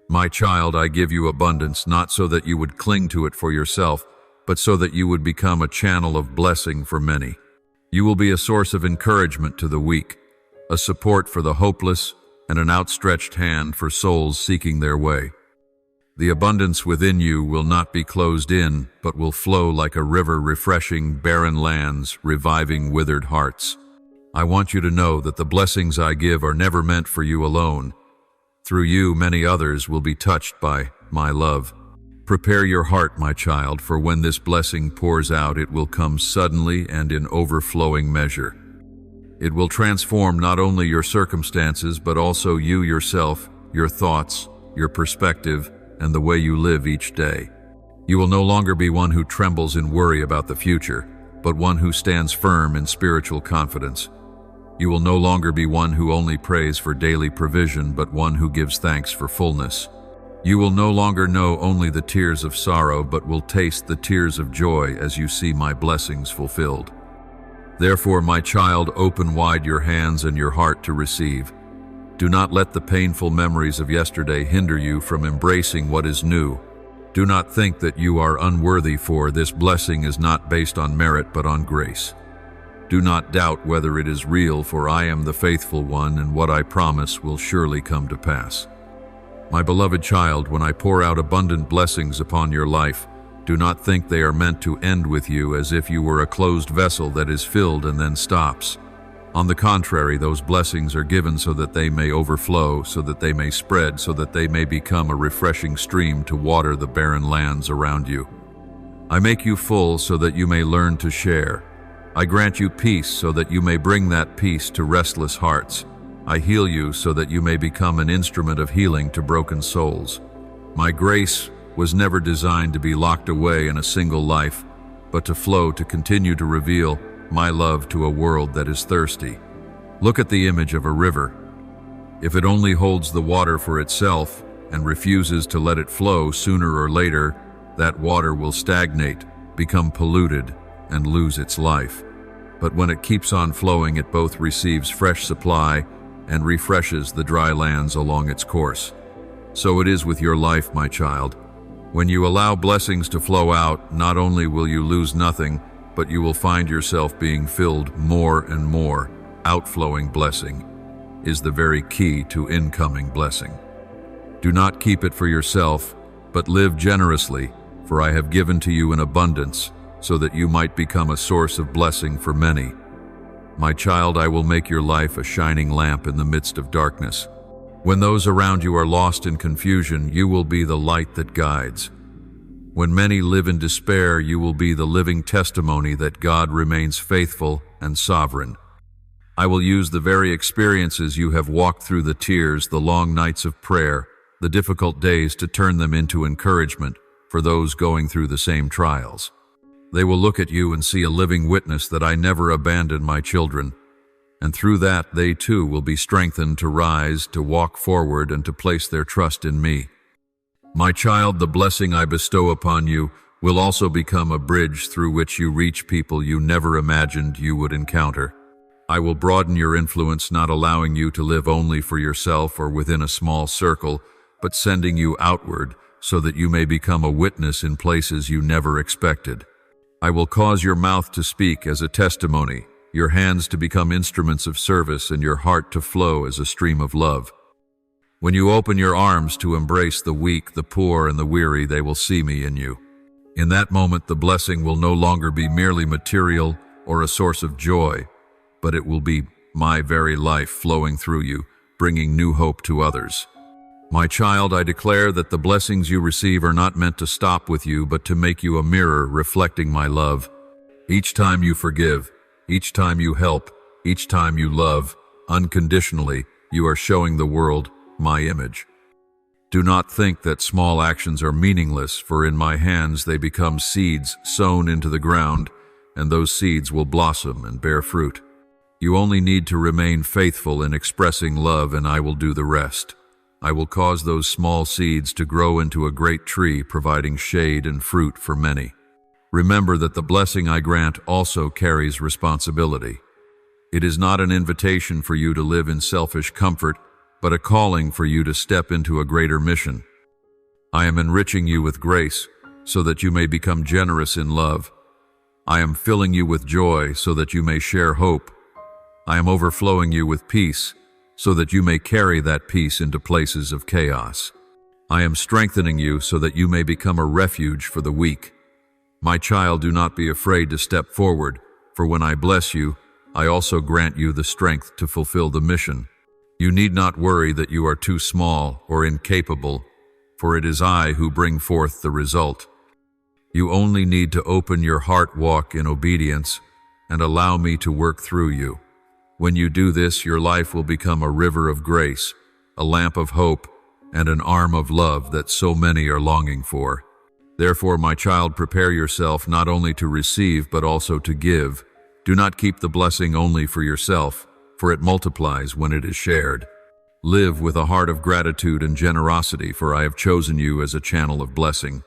My child, I give you abundance, not so that you would cling to it for yourself, but so that you would become a channel of blessing for many. You will be a source of encouragement to the weak, a support for the hopeless, and an outstretched hand for souls seeking their way. The abundance within you will not be closed in, but will flow like a river, refreshing barren lands, reviving withered hearts. I want you to know that the blessings I give are never meant for you alone. Through you, many others will be touched by my love. Prepare your heart, my child, for when this blessing pours out, it will come suddenly and in overflowing measure. It will transform not only your circumstances, but also you yourself, your thoughts, your perspective, and the way you live each day. You will no longer be one who trembles in worry about the future, but one who stands firm in spiritual confidence. You will no longer be one who only prays for daily provision, but one who gives thanks for fullness. You will no longer know only the tears of sorrow, but will taste the tears of joy as you see my blessings fulfilled. Therefore, my child, open wide your hands and your heart to receive. Do not let the painful memories of yesterday hinder you from embracing what is new. Do not think that you are unworthy, for this blessing is not based on merit but on grace. Do not doubt whether it is real, for I am the faithful one, and what I promise will surely come to pass. My beloved child, when I pour out abundant blessings upon your life, do not think they are meant to end with you as if you were a closed vessel that is filled and then stops. On the contrary, those blessings are given so that they may overflow, so that they may spread, so that they may become a refreshing stream to water the barren lands around you. I make you full so that you may learn to share. I grant you peace so that you may bring that peace to restless hearts. I heal you so that you may become an instrument of healing to broken souls. My grace was never designed to be locked away in a single life, but to flow, to continue to reveal my love to a world that is thirsty. Look at the image of a river. If it only holds the water for itself and refuses to let it flow, sooner or later, that water will stagnate, become polluted, and lose its life. But when it keeps on flowing, it both receives fresh supply and refreshes the dry lands along its course. So it is with your life, my child. When you allow blessings to flow out, not only will you lose nothing, but you will find yourself being filled more and more. Outflowing blessing is the very key to incoming blessing. Do not keep it for yourself, but live generously, for I have given to you in abundance, so that you might become a source of blessing for many. My child, I will make your life a shining lamp in the midst of darkness. When those around you are lost in confusion, you will be the light that guides. When many live in despair, you will be the living testimony that God remains faithful and sovereign. I will use the very experiences you have walked through, the tears, the long nights of prayer, the difficult days, to turn them into encouragement for those going through the same trials. They will look at you and see a living witness that I never abandoned my children, and through that they too will be strengthened to rise, to walk forward, and to place their trust in me. My child, the blessing I bestow upon you will also become a bridge through which you reach people you never imagined you would encounter. I will broaden your influence, not allowing you to live only for yourself or within a small circle, but sending you outward so that you may become a witness in places you never expected. I will cause your mouth to speak as a testimony, your hands to become instruments of service, and your heart to flow as a stream of love. When you open your arms to embrace the weak, the poor, and the weary, they will see me in you. In that moment, the blessing will no longer be merely material or a source of joy, but it will be my very life flowing through you, bringing new hope to others. My child, I declare that the blessings you receive are not meant to stop with you, but to make you a mirror reflecting my love. Each time you forgive, each time you help, each time you love unconditionally, you are showing the world my image. Do not think that small actions are meaningless, for in my hands they become seeds sown into the ground, and those seeds will blossom and bear fruit. You only need to remain faithful in expressing love, and I will do the rest. I will cause those small seeds to grow into a great tree, providing shade and fruit for many. Remember that the blessing I grant also carries responsibility. It is not an invitation for you to live in selfish comfort, but a calling for you to step into a greater mission. I am enriching you with grace, so that you may become generous in love. I am filling you with joy, so that you may share hope. I am overflowing you with peace, so that you may carry that peace into places of chaos. I am strengthening you so that you may become a refuge for the weak. My child, do not be afraid to step forward, for when I bless you, I also grant you the strength to fulfill the mission. You need not worry that you are too small or incapable, for it is I who bring forth the result. You only need to open your heart, walk in obedience, and allow me to work through you. When you do this, your life will become a river of grace, a lamp of hope, and an arm of love that so many are longing for. Therefore, my child, prepare yourself not only to receive but also to give. Do not keep the blessing only for yourself, for it multiplies when it is shared. Live with a heart of gratitude and generosity, for I have chosen you as a channel of blessing.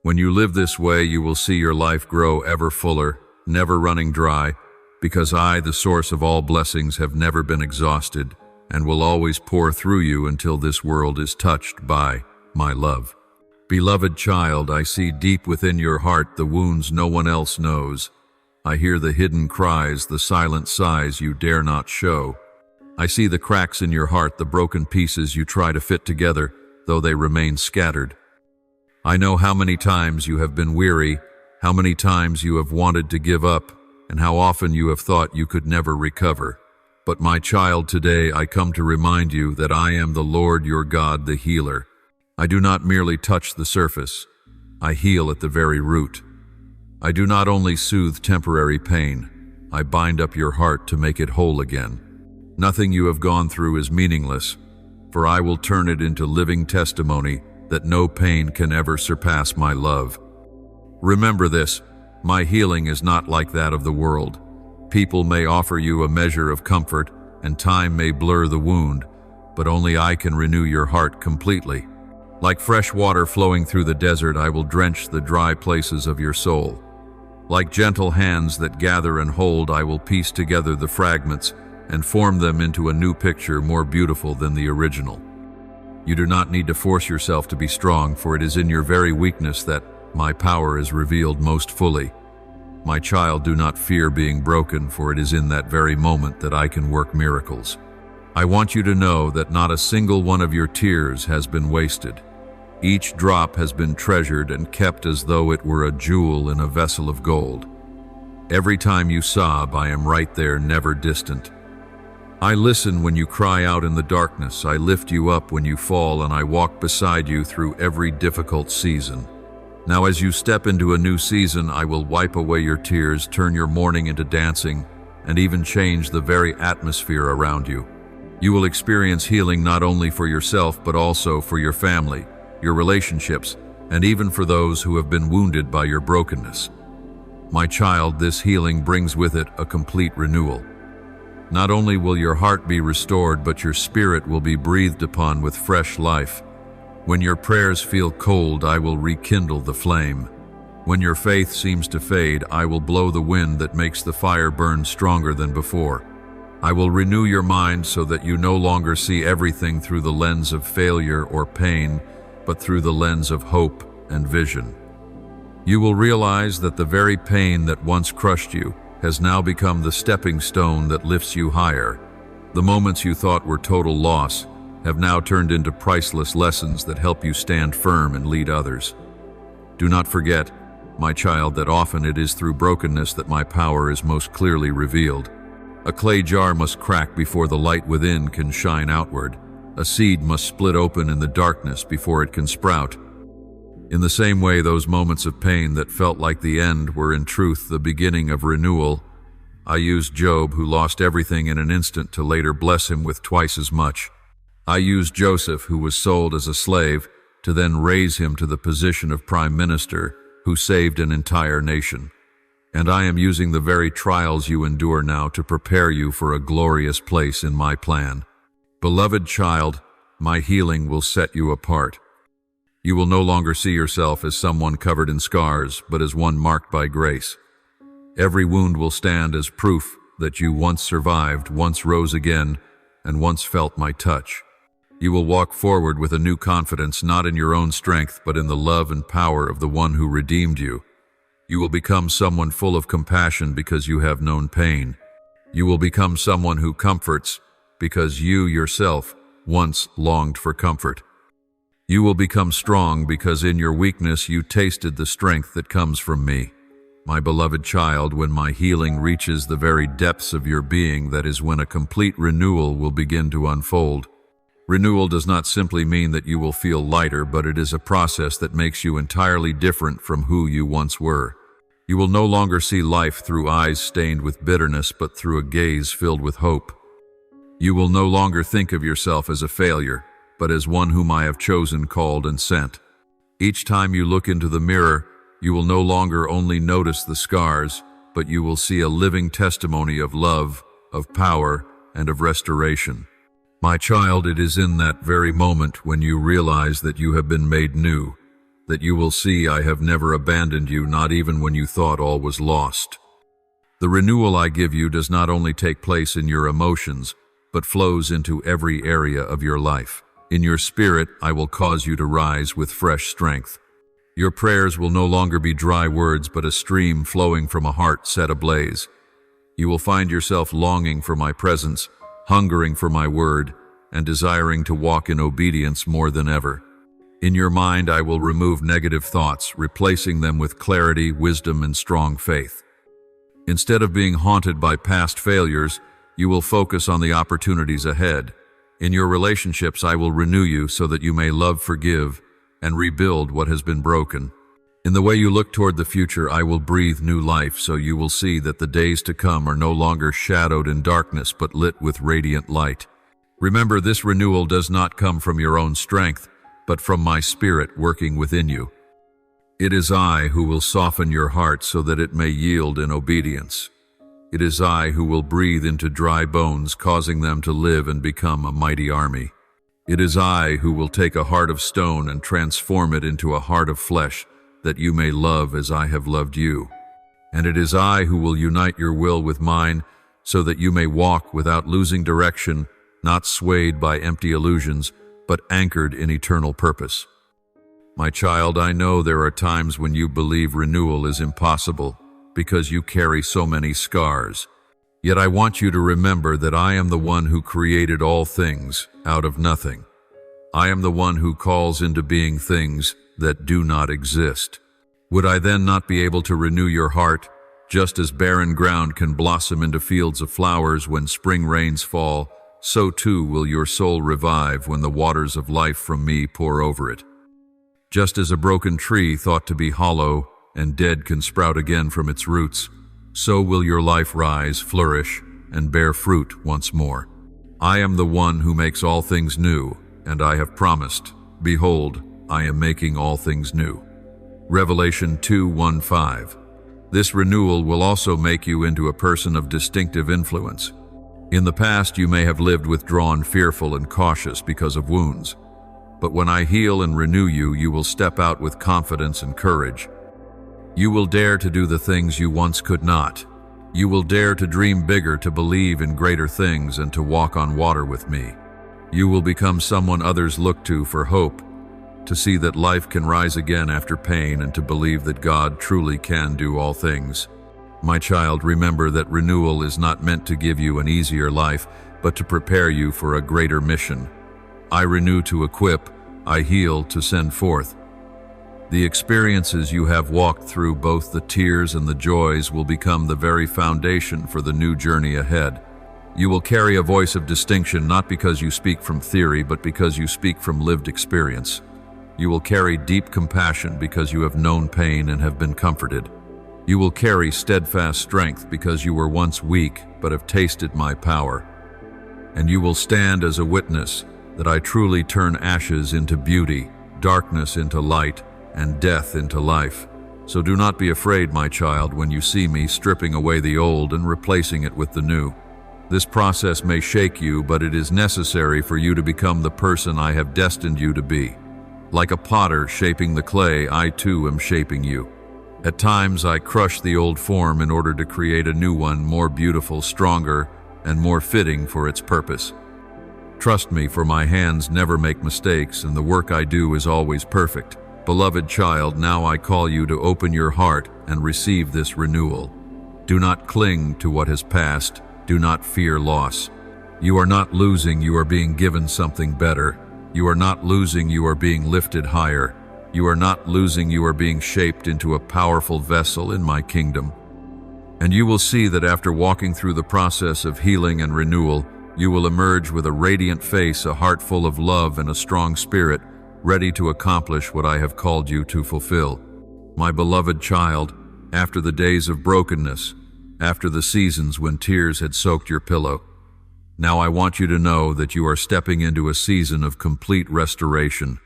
When you live this way, you will see your life grow ever fuller, never running dry, because I, the source of all blessings, have never been exhausted and will always pour through you until this world is touched by my love. Beloved child, I see deep within your heart the wounds no one else knows. I hear the hidden cries, the silent sighs you dare not show. I see the cracks in your heart, the broken pieces you try to fit together, though they remain scattered. I know how many times you have been weary, how many times you have wanted to give up, and how often you have thought you could never recover. But my child, today I come to remind you that I am the Lord your God, the healer. I do not merely touch the surface. I heal at the very root. I do not only soothe temporary pain. I bind up your heart to make it whole again. Nothing you have gone through is meaningless, for I will turn it into living testimony that no pain can ever surpass my love. Remember this, my healing is not like that of the world. People may offer you a measure of comfort, and time may blur the wound, but only I can renew your heart completely. Like fresh water flowing through the desert, I will drench the dry places of your soul. Like gentle hands that gather and hold, I will piece together the fragments and form them into a new picture more beautiful than the original. You do not need to force yourself to be strong, for it is in your very weakness that my power is revealed most fully. My child, do not fear being broken, for it is in that very moment that I can work miracles. I want you to know that not a single one of your tears has been wasted. Each drop has been treasured and kept as though it were a jewel in a vessel of gold. Every time you sob, I am right there, never distant. I listen when you cry out in the darkness. I lift you up when you fall, and I walk beside you through every difficult season. Now, as you step into a new season, I will wipe away your tears, turn your mourning into dancing, and even change the very atmosphere around you. You will experience healing not only for yourself, but also for your family, your relationships, and even for those who have been wounded by your brokenness. My child, this healing brings with it a complete renewal. Not only will your heart be restored, but your spirit will be breathed upon with fresh life. When your prayers feel cold, I will rekindle the flame. When your faith seems to fade, I will blow the wind that makes the fire burn stronger than before. I will renew your mind so that you no longer see everything through the lens of failure or pain, but through the lens of hope and vision. You will realize that the very pain that once crushed you has now become the stepping stone that lifts you higher. The moments you thought were total loss have now turned into priceless lessons that help you stand firm and lead others. Do not forget, my child, that often it is through brokenness that my power is most clearly revealed. A clay jar must crack before the light within can shine outward. A seed must split open in the darkness before it can sprout. In the same way, those moments of pain that felt like the end were in truth the beginning of renewal. I used Job, who lost everything in an instant, to later bless him with twice as much. I used Joseph, who was sold as a slave, to then raise him to the position of prime minister, who saved an entire nation. And I am using the very trials you endure now to prepare you for a glorious place in my plan. Beloved child, my healing will set you apart. You will no longer see yourself as someone covered in scars, but as one marked by grace. Every wound will stand as proof that you once survived, once rose again, and once felt my touch. You will walk forward with a new confidence, not in your own strength, but in the love and power of the one who redeemed you. You will become someone full of compassion because you have known pain. You will become someone who comforts because you yourself once longed for comfort. You will become strong because in your weakness you tasted the strength that comes from me. My beloved child, when my healing reaches the very depths of your being, that is when a complete renewal will begin to unfold. Renewal does not simply mean that you will feel lighter, but it is a process that makes you entirely different from who you once were. You will no longer see life through eyes stained with bitterness, but through a gaze filled with hope. You will no longer think of yourself as a failure, but as one whom I have chosen, called, and sent. Each time you look into the mirror, you will no longer only notice the scars, but you will see a living testimony of love, of power, and of restoration. My child, it is in that very moment when you realize that you have been made new, that you will see I have never abandoned you, not even when you thought all was lost. The renewal I give you does not only take place in your emotions, but flows into every area of your life. In your spirit, I will cause you to rise with fresh strength. Your prayers will no longer be dry words, but a stream flowing from a heart set ablaze. You will find yourself longing for my presence, hungering for my word, and desiring to walk in obedience more than ever. In your mind, I will remove negative thoughts, replacing them with clarity, wisdom, and strong faith. Instead of being haunted by past failures, you will focus on the opportunities ahead. In your relationships, I will renew you so that you may love, forgive, and rebuild what has been broken. In the way you look toward the future, I will breathe new life, so you will see that the days to come are no longer shadowed in darkness, but lit with radiant light. Remember, this renewal does not come from your own strength, but from my Spirit working within you. It is I who will soften your heart so that it may yield in obedience. It is I who will breathe into dry bones, causing them to live and become a mighty army. It is I who will take a heart of stone and transform it into a heart of flesh, that you may love as I have loved you. And it is I who will unite your will with mine, so that you may walk without losing direction, not swayed by empty illusions, but anchored in eternal purpose. My child, I know there are times when you believe renewal is impossible, because you carry so many scars. Yet I want you to remember that I am the one who created all things out of nothing. I am the one who calls into being things that do not exist. Would I then not be able to renew your heart, just as barren ground can blossom into fields of flowers when spring rains fall? So too will your soul revive when the waters of life from me pour over it. Just as a broken tree thought to be hollow and dead can sprout again from its roots, so will your life rise, flourish, and bear fruit once more. I am the one who makes all things new, and I have promised, behold, I am making all things new. Revelation 2:1-5. This renewal will also make you into a person of distinctive influence. In the past, you may have lived withdrawn, fearful, and cautious because of wounds. But when I heal and renew you, you will step out with confidence and courage. You will dare to do the things you once could not. You will dare to dream bigger, to believe in greater things, and to walk on water with me. You will become someone others look to for hope, to see that life can rise again after pain, and to believe that God truly can do all things. My child, remember that renewal is not meant to give you an easier life, but to prepare you for a greater mission. I renew to equip, I heal to send forth. The experiences you have walked through, both the tears and the joys, will become the very foundation for the new journey ahead. You will carry a voice of distinction, not because you speak from theory, but because you speak from lived experience. You will carry deep compassion because you have known pain and have been comforted. You will carry steadfast strength because you were once weak, but have tasted my power. And you will stand as a witness that I truly turn ashes into beauty, darkness into light, and death into life. So do not be afraid, my child, when you see me stripping away the old and replacing it with the new. This process may shake you, but it is necessary for you to become the person I have destined you to be. Like a potter shaping the clay, I too am shaping you. At times I crush the old form in order to create a new one, more beautiful, stronger, and more fitting for its purpose. Trust me, for my hands never make mistakes, and the work I do is always perfect. Beloved child, now I call you to open your heart and receive this renewal. Do not cling to what has passed. Do not fear loss. You are not losing, you are being given something better. You are not losing, you are being lifted higher. You are not losing, you are being shaped into a powerful vessel in my kingdom. And you will see that after walking through the process of healing and renewal, you will emerge with a radiant face, a heart full of love, and a strong spirit, ready to accomplish what I have called you to fulfill. My beloved child, after the days of brokenness, after the seasons when tears had soaked your pillow, now I want you to know that you are stepping into a season of complete restoration.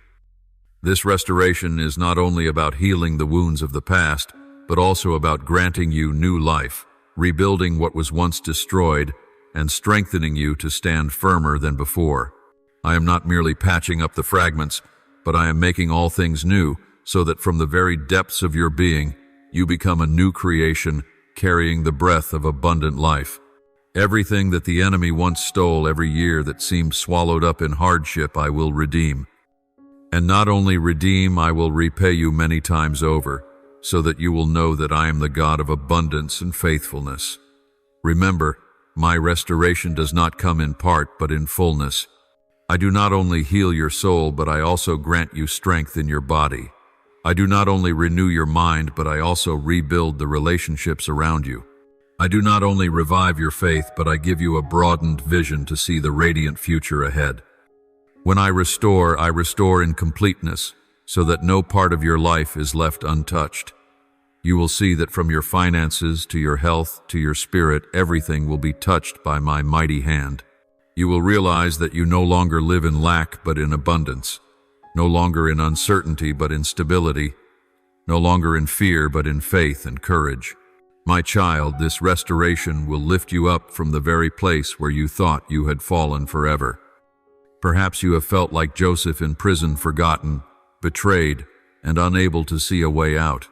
This restoration is not only about healing the wounds of the past, but also about granting you new life, rebuilding what was once destroyed, and strengthening you to stand firmer than before. I am not merely patching up the fragments, but I am making all things new, so that from the very depths of your being, you become a new creation, carrying the breath of abundant life. Everything that the enemy once stole, every year that seemed swallowed up in hardship, I will redeem. And not only redeem, I will repay you many times over, so that you will know that I am the God of abundance and faithfulness. Remember, my restoration does not come in part, but in fullness. I do not only heal your soul, but I also grant you strength in your body. I do not only renew your mind, but I also rebuild the relationships around you. I do not only revive your faith, but I give you a broadened vision to see the radiant future ahead. When I restore in completeness, so that no part of your life is left untouched. You will see that from your finances to your health to your spirit, everything will be touched by my mighty hand. You will realize that you no longer live in lack but in abundance, no longer in uncertainty but in stability, no longer in fear but in faith and courage. My child, this restoration will lift you up from the very place where you thought you had fallen forever. Perhaps you have felt like Joseph in prison, forgotten, betrayed, and unable to see a way out.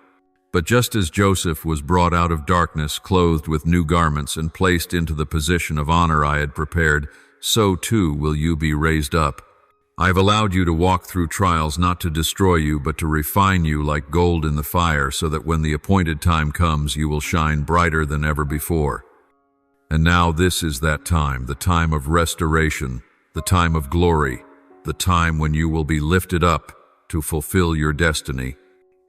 But just as Joseph was brought out of darkness, clothed with new garments, and placed into the position of honor I had prepared, so too will you be raised up. I have allowed you to walk through trials not to destroy you, but to refine you like gold in the fire, so that when the appointed time comes, you will shine brighter than ever before. And now this is that time, the time of restoration, the time of glory, the time when you will be lifted up to fulfill your destiny.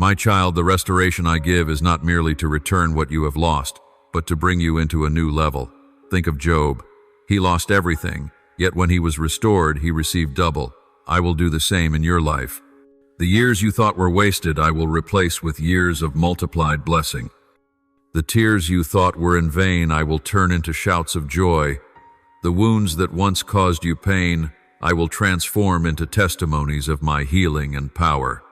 My child, the restoration I give is not merely to return what you have lost, but to bring you into a new level. Think of Job. He lost everything, yet when he was restored, he received double. I will do the same in your life. The years you thought were wasted, I will replace with years of multiplied blessing. The tears you thought were in vain, I will turn into shouts of joy. The wounds that once caused you pain, I will transform into testimonies of my healing and power.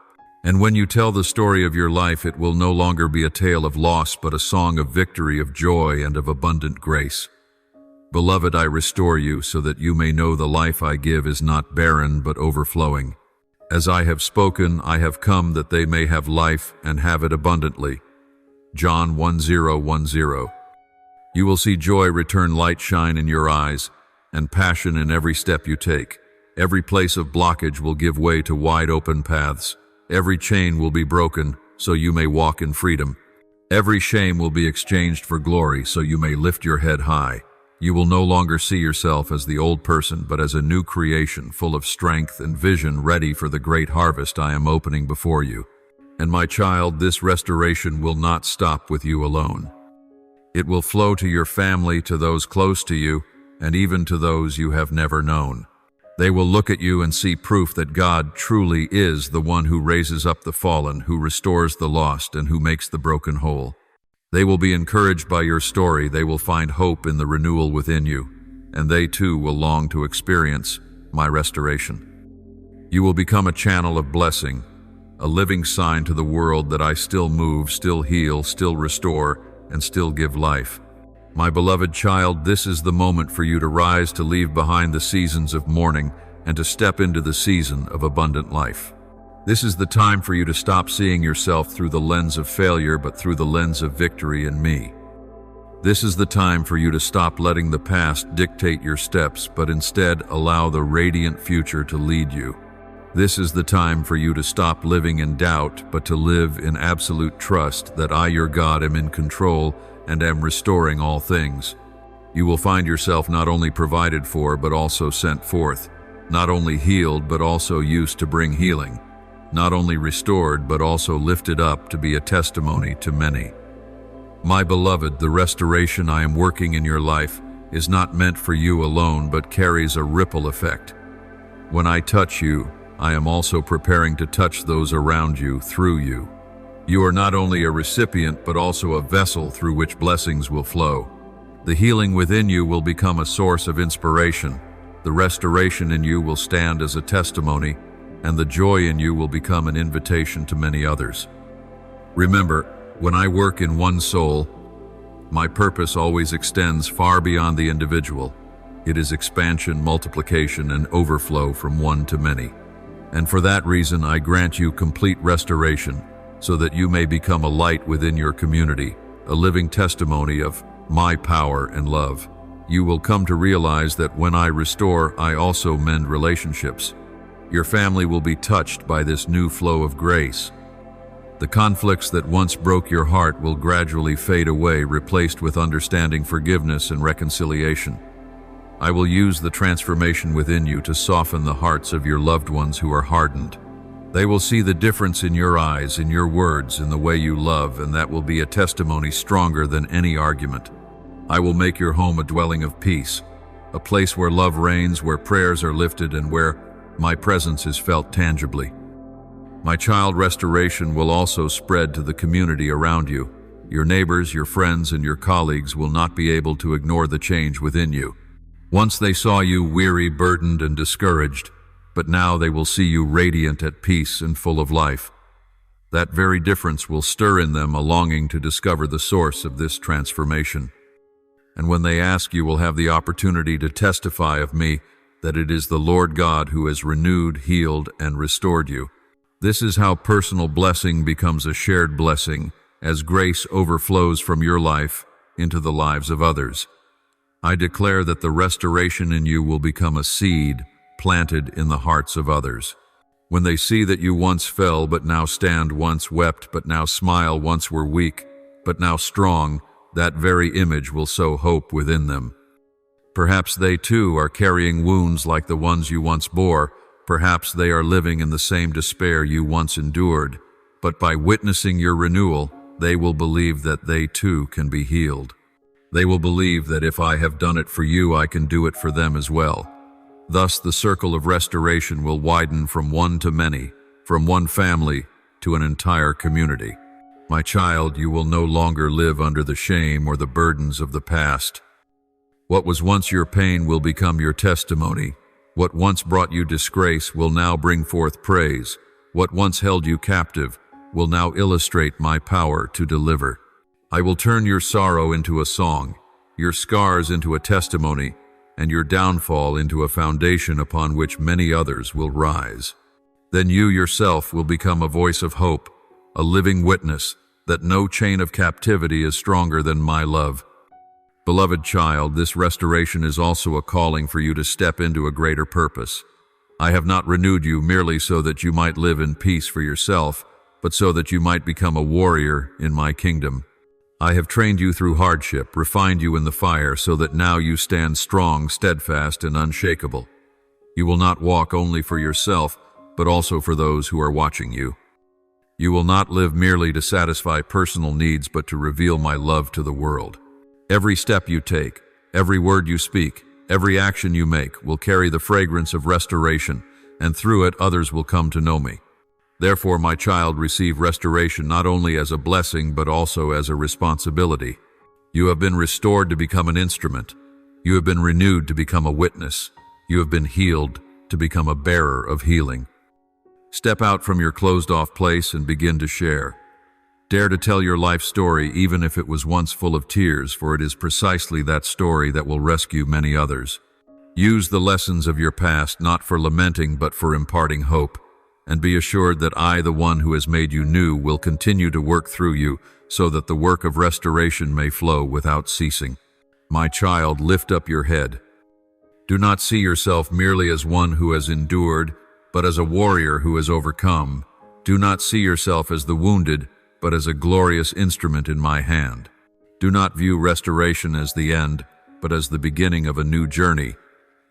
And when you tell the story of your life, it will no longer be a tale of loss, but a song of victory, of joy, and of abundant grace. Beloved, I restore you so that you may know the life I give is not barren but overflowing. As I have spoken, I have come that they may have life and have it abundantly. John 10:10. You will see joy return, light shine in your eyes, and passion in every step you take. Every place of blockage will give way to wide open paths. Every chain will be broken, so you may walk in freedom. Every shame will be exchanged for glory, so you may lift your head high. You will no longer see yourself as the old person, but as a new creation, full of strength and vision, ready for the great harvest I am opening before you. And my child, this restoration will not stop with you alone. It will flow to your family, to those close to you, and even to those you have never known. They will look at you and see proof that God truly is the one who raises up the fallen, who restores the lost, and who makes the broken whole. They will be encouraged by your story. They will find hope in the renewal within you, and they too will long to experience my restoration. You will become a channel of blessing, a living sign to the world that I still move, still heal, still restore, and still give life. My beloved child, this is the moment for you to rise, to leave behind the seasons of mourning, and to step into the season of abundant life. This is the time for you to stop seeing yourself through the lens of failure, but through the lens of victory in me. This is the time for you to stop letting the past dictate your steps, but instead allow the radiant future to lead you. This is the time for you to stop living in doubt, but to live in absolute trust that I, your God, am in control and am restoring all things. You will find yourself not only provided for, but also sent forth, not only healed, but also used to bring healing, not only restored, but also lifted up to be a testimony to many. My beloved, the restoration I am working in your life is not meant for you alone, but carries a ripple effect. When I touch you, I am also preparing to touch those around you through you. You are not only a recipient, but also a vessel through which blessings will flow. The healing within you will become a source of inspiration. The restoration in you will stand as a testimony, and the joy in you will become an invitation to many others. Remember, when I work in one soul, my purpose always extends far beyond the individual. It is expansion, multiplication, and overflow from one to many. And for that reason, I grant you complete restoration, so that you may become a light within your community, a living testimony of my power and love. You will come to realize that when I restore, I also mend relationships. Your family will be touched by this new flow of grace. The conflicts that once broke your heart will gradually fade away, replaced with understanding, forgiveness, and reconciliation. I will use the transformation within you to soften the hearts of your loved ones who are hardened. They will see the difference in your eyes, in your words, in the way you love, and that will be a testimony stronger than any argument. I will make your home a dwelling of peace, a place where love reigns, where prayers are lifted, and where my presence is felt tangibly. My child, restoration will also spread to the community around you. Your neighbors, your friends, and your colleagues will not be able to ignore the change within you. Once they saw you weary, burdened, and discouraged, but now they will see you radiant, at peace, and full of life. That very difference will stir in them a longing to discover the source of this transformation. And when they ask, you will have the opportunity to testify of me, that it is the Lord God who has renewed, healed, and restored you. This is how personal blessing becomes a shared blessing, as grace overflows from your life into the lives of others. I declare that the restoration in you will become a seed planted in the hearts of others. When they see that you once fell but now stand, once wept but now smile, once were weak but now strong, that very image will sow hope within them. Perhaps they too are carrying wounds like the ones you once bore. Perhaps they are living in the same despair you once endured. But by witnessing your renewal, they will believe that they too can be healed. They will believe that if I have done it for you, I can do it for them as well. Thus, the circle of restoration will widen from one to many, from one family to an entire community. My child, you will no longer live under the shame or the burdens of the past. What was once your pain will become your testimony. What once brought you disgrace will now bring forth praise. What once held you captive will now illustrate my power to deliver. I will turn your sorrow into a song, your scars into a testimony, and your downfall into a foundation upon which many others will rise. Then you yourself will become a voice of hope, a living witness that no chain of captivity is stronger than my love. Beloved child, this restoration is also a calling for you to step into a greater purpose. I have not renewed you merely so that you might live in peace for yourself, but so that you might become a warrior in my kingdom. I have trained you through hardship, refined you in the fire, so that now you stand strong, steadfast, and unshakable. You will not walk only for yourself, but also for those who are watching you. You will not live merely to satisfy personal needs, but to reveal my love to the world. Every step you take, every word you speak, every action you make will carry the fragrance of restoration, and through it others will come to know me. Therefore, my child, receive restoration not only as a blessing, but also as a responsibility. You have been restored to become an instrument. You have been renewed to become a witness. You have been healed to become a bearer of healing. Step out from your closed-off place and begin to share. Dare to tell your life story, even if it was once full of tears, for it is precisely that story that will rescue many others. Use the lessons of your past not for lamenting, but for imparting hope. and be assured that I, the one who has made you new, will continue to work through you so that the work of restoration may flow without ceasing. My child, lift up your head. Do not see yourself merely as one who has endured, but as a warrior who has overcome. Do not see yourself as the wounded, but as a glorious instrument in my hand. Do not view restoration as the end, but as the beginning of a new journey,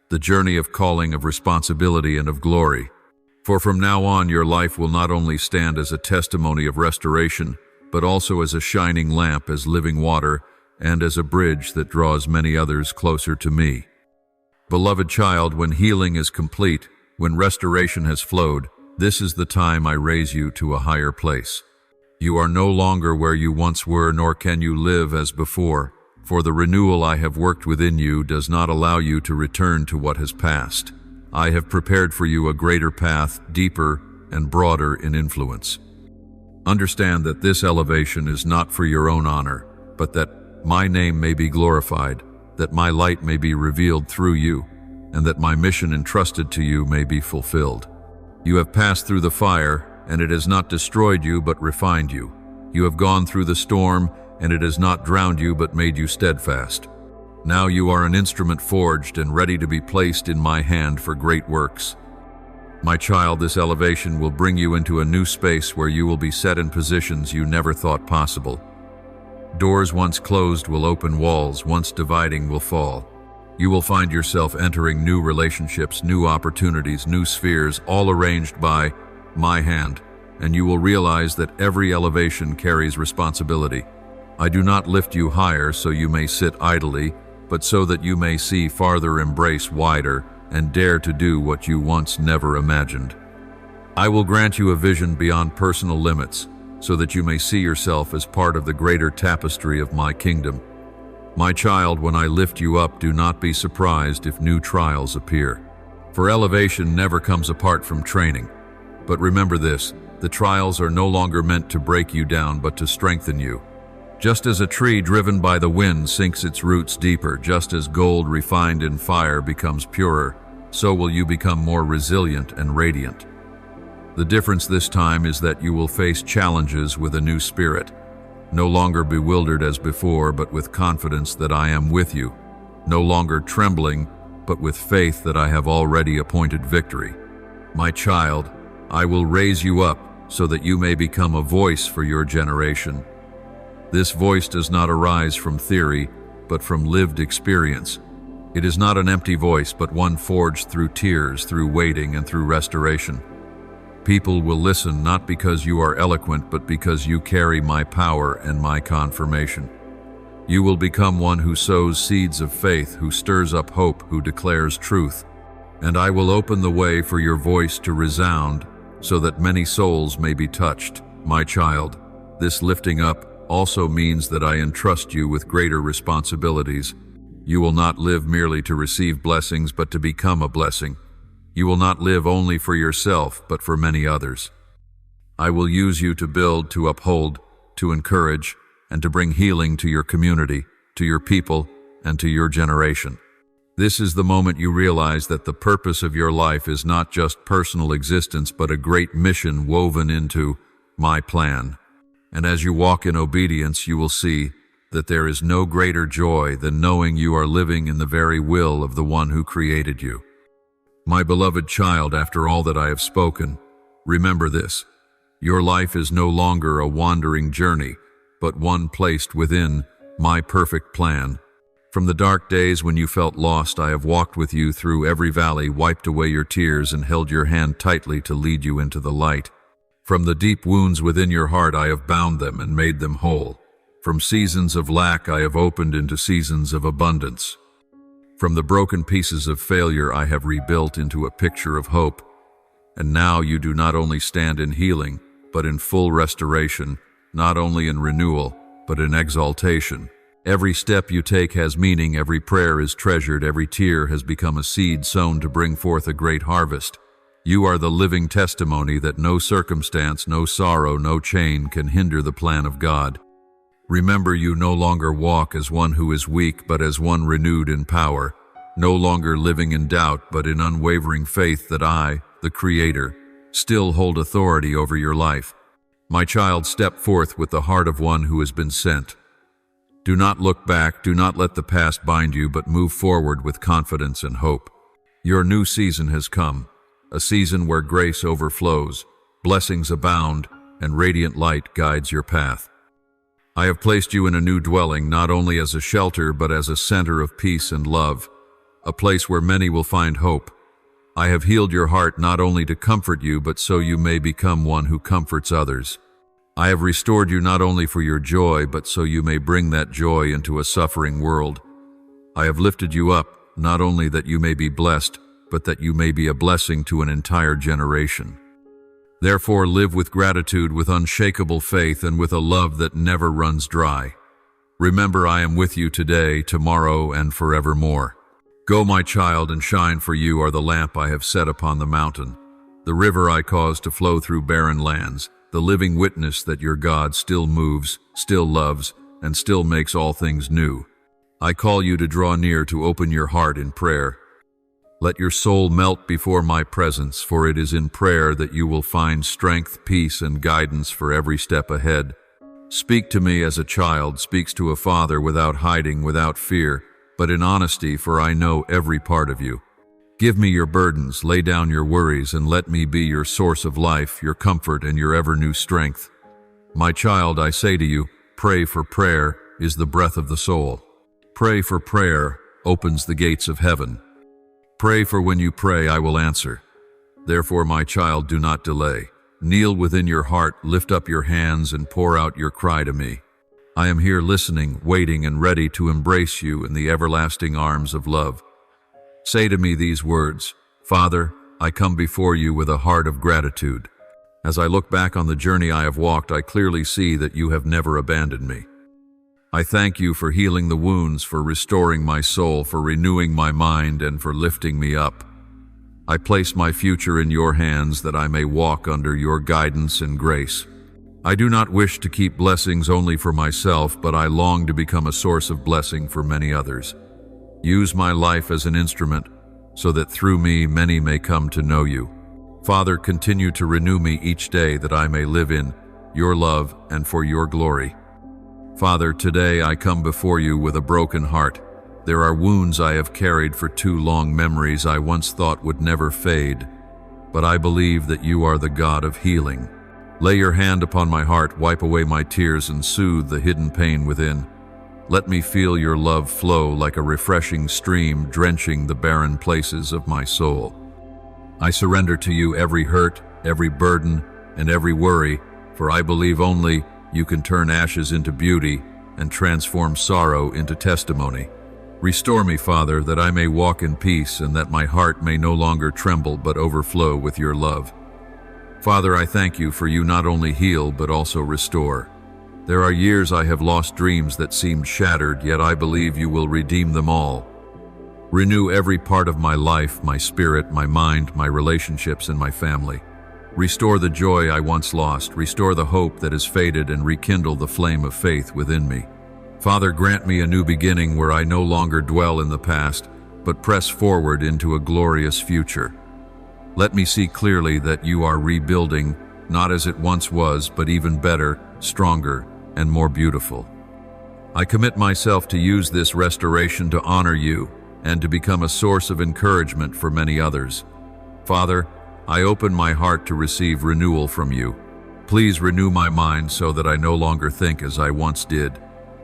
the journey of calling, of responsibility, and of glory. For from now on your life will not only stand as a testimony of restoration, but also as a shining lamp, as living water, and as a bridge that draws many others closer to me. Beloved child, when healing is complete, when restoration has flowed, this is the time I raise you to a higher place. You are no longer where you once were, nor can you live as before, for the renewal I have worked within you does not allow you to return to what has passed. I have prepared for you a greater path, deeper and broader in influence. Understand that this elevation is not for your own honor, but that my name may be glorified, that my light may be revealed through you, and that my mission entrusted to you may be fulfilled. You have passed through the fire, and it has not destroyed you but refined you. You have gone through the storm, and it has not drowned you but made you steadfast. Now you are an instrument forged and ready to be placed in my hand for great works. My child, this elevation will bring you into a new space where you will be set in positions you never thought possible. Doors once closed will open, walls once dividing will fall. You will find yourself entering new relationships, new opportunities, new spheres, all arranged by my hand, and you will realize that every elevation carries responsibility. I do not lift you higher so you may sit idly, but so that you may see farther, embrace wider, and dare to do what you once never imagined. I will grant you a vision beyond personal limits, so that you may see yourself as part of the greater tapestry of my kingdom. My child, when I lift you up, do not be surprised if new trials appear. For elevation never comes apart from training. But remember this, the trials are no longer meant to break you down, but to strengthen you. Just as a tree driven by the wind sinks its roots deeper, just as gold refined in fire becomes purer, so will you become more resilient and radiant. The difference this time is that you will face challenges with a new spirit, no longer bewildered as before, but with confidence that I am with you, no longer trembling, but with faith that I have already appointed victory. My child, I will raise you up so that you may become a voice for your generation. This voice does not arise from theory, but from lived experience. It is not an empty voice, but one forged through tears, through waiting, and through restoration. People will listen not because you are eloquent, but because you carry my power and my confirmation. You will become one who sows seeds of faith, who stirs up hope, who declares truth. And I will open the way for your voice to resound, so that many souls may be touched. My child, this lifting up also means that I entrust you with greater responsibilities. You will not live merely to receive blessings, but to become a blessing. You will not live only for yourself, but for many others. I will use you to build, to uphold, to encourage, and to bring healing to your community, to your people, and to your generation. This is the moment you realize that the purpose of your life is not just personal existence, but a great mission woven into my plan. And as you walk in obedience, you will see that there is no greater joy than knowing you are living in the very will of the one who created you. My beloved child, after all that I have spoken, remember this. Your life is no longer a wandering journey, but one placed within my perfect plan. From the dark days when you felt lost, I have walked with you through every valley, wiped away your tears, and held your hand tightly to lead you into the light. From the deep wounds within your heart, I have bound them and made them whole. From seasons of lack, I have opened into seasons of abundance. From the broken pieces of failure, I have rebuilt into a picture of hope. And now you do not only stand in healing, but in full restoration, not only in renewal, but in exaltation. Every step you take has meaning, every prayer is treasured, every tear has become a seed sown to bring forth a great harvest. You are the living testimony that no circumstance, no sorrow, no chain can hinder the plan of God. Remember, you no longer walk as one who is weak, but as one renewed in power, no longer living in doubt, but in unwavering faith that I, the Creator, still hold authority over your life. My child, step forth with the heart of one who has been sent. Do not look back, do not let the past bind you, but move forward with confidence and hope. Your new season has come, a season where grace overflows, blessings abound, and radiant light guides your path. I have placed you in a new dwelling, not only as a shelter, but as a center of peace and love, a place where many will find hope. I have healed your heart not only to comfort you, but so you may become one who comforts others. I have restored you not only for your joy, but so you may bring that joy into a suffering world. I have lifted you up, not only that you may be blessed, but that you may be a blessing to an entire generation. Therefore, live with gratitude, with unshakable faith, and with a love that never runs dry. Remember, I am with you today, tomorrow, and forevermore. Go, my child, and shine, for you are the lamp I have set upon the mountain, the river I cause to flow through barren lands, the living witness that your God still moves, still loves, and still makes all things new. I call you to draw near, to open your heart in prayer. Let your soul melt before my presence, for it is in prayer that you will find strength, peace, and guidance for every step ahead. Speak to me as a child speaks to a father, without hiding, without fear, but in honesty, for I know every part of you. Give me your burdens, lay down your worries, and let me be your source of life, your comfort, and your ever-new strength. My child, I say to you, pray, for prayer is the breath of the soul. Pray, for prayer opens the gates of heaven. Pray, for when you pray, I will answer. Therefore, my child, do not delay. Kneel within your heart, lift up your hands, and pour out your cry to me. I am here listening, waiting, and ready to embrace you in the everlasting arms of love. Say to me these words: Father, I come before you with a heart of gratitude. As I look back on the journey I have walked, I clearly see that you have never abandoned me. I thank you for healing the wounds, for restoring my soul, for renewing my mind, and for lifting me up. I place my future in your hands, that I may walk under your guidance and grace. I do not wish to keep blessings only for myself, but I long to become a source of blessing for many others. Use my life as an instrument, so that through me many may come to know you. Father, continue to renew me each day, that I may live in your love and for your glory. Father, today I come before you with a broken heart. There are wounds I have carried for too long, memories I once thought would never fade. But I believe that you are the God of healing. Lay your hand upon my heart, wipe away my tears, and soothe the hidden pain within. Let me feel your love flow like a refreshing stream, drenching the barren places of my soul. I surrender to you every hurt, every burden, and every worry, for I believe only you can turn ashes into beauty and transform sorrow into testimony. Restore me, Father, that I may walk in peace, and that my heart may no longer tremble but overflow with your love. Father, I thank you, for you not only heal but also restore. There are years I have lost dreams that seemed shattered, yet I believe you will redeem them all. Renew every part of my life, my spirit, my mind, my relationships, and my family. Restore the joy I once lost, restore the hope that has faded, and rekindle the flame of faith within me. Father, grant me a new beginning where I no longer dwell in the past, but press forward into a glorious future. Let me see clearly that you are rebuilding, not as it once was, but even better, stronger, and more beautiful. I commit myself to use this restoration to honor you and to become a source of encouragement for many others. Father, I open my heart to receive renewal from you. Please renew my mind so that I no longer think as I once did,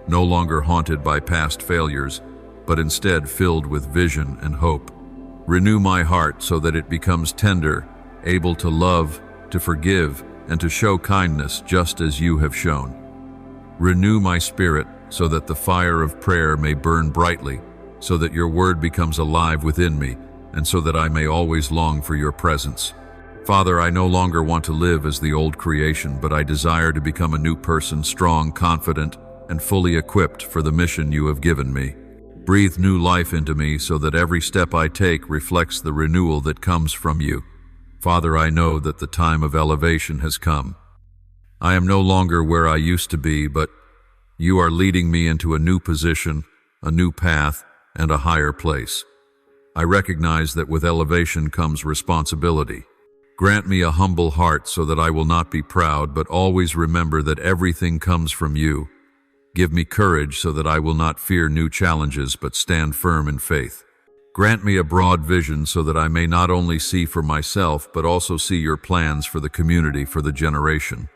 no longer haunted by past failures, but instead filled with vision and hope. Renew my heart so that it becomes tender, able to love, to forgive, and to show kindness just as you have shown. Renew my spirit so that the fire of prayer may burn brightly, so that your word becomes alive within me, and so that I may always long for your presence. Father, I no longer want to live as the old creation, but I desire to become a new person, strong, confident, and fully equipped for the mission you have given me. Breathe new life into me so that every step I take reflects the renewal that comes from you. Father, I know that the time of elevation has come. I am no longer where I used to be, but you are leading me into a new position, a new path, and a higher place. I recognize that with elevation comes responsibility. Grant me a humble heart so that I will not be proud, but always remember that everything comes from you. Give me courage so that I will not fear new challenges, but stand firm in faith. Grant me a broad vision so that I may not only see for myself, but also see your plans for the community, for the generation.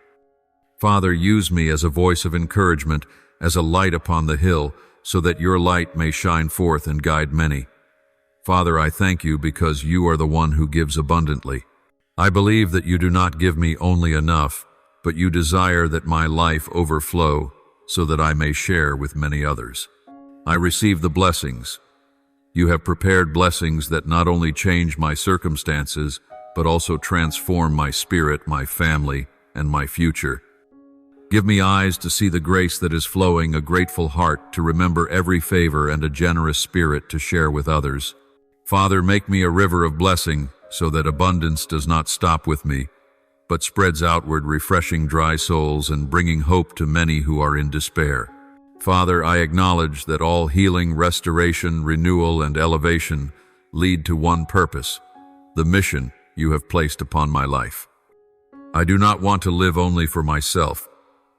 Father, use me as a voice of encouragement, as a light upon the hill, so that your light may shine forth and guide many. Father, I thank you because you are the one who gives abundantly. I believe that you do not give me only enough, but you desire that my life overflow so that I may share with many others. I receive the blessings. You have prepared blessings that not only change my circumstances, but also transform my spirit, my family, and my future. Give me eyes to see the grace that is flowing, a grateful heart to remember every favor, and a generous spirit to share with others. Father, make me a river of blessing so that abundance does not stop with me, but spreads outward, refreshing dry souls and bringing hope to many who are in despair. Father, I acknowledge that all healing, restoration, renewal, and elevation lead to one purpose, the mission you have placed upon my life. I do not want to live only for myself,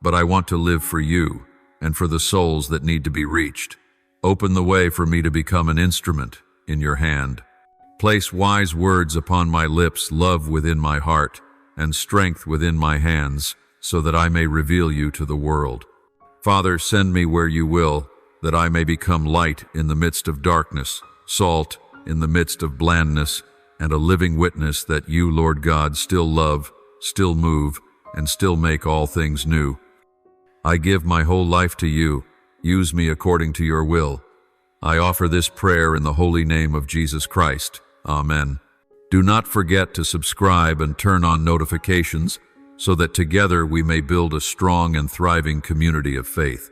but I want to live for you and for the souls that need to be reached. Open the way for me to become an instrument in your hand. Place wise words upon my lips, love within my heart, and strength within my hands, so that I may reveal you to the world. Father, send me where you will, that I may become light in the midst of darkness, salt in the midst of blandness, and a living witness that you, Lord God, still love, still move, and still make all things new. I give my whole life to you. Use me according to your will. I offer this prayer in the holy name of Jesus Christ. Amen. Do not forget to subscribe and turn on notifications so that together we may build a strong and thriving community of faith.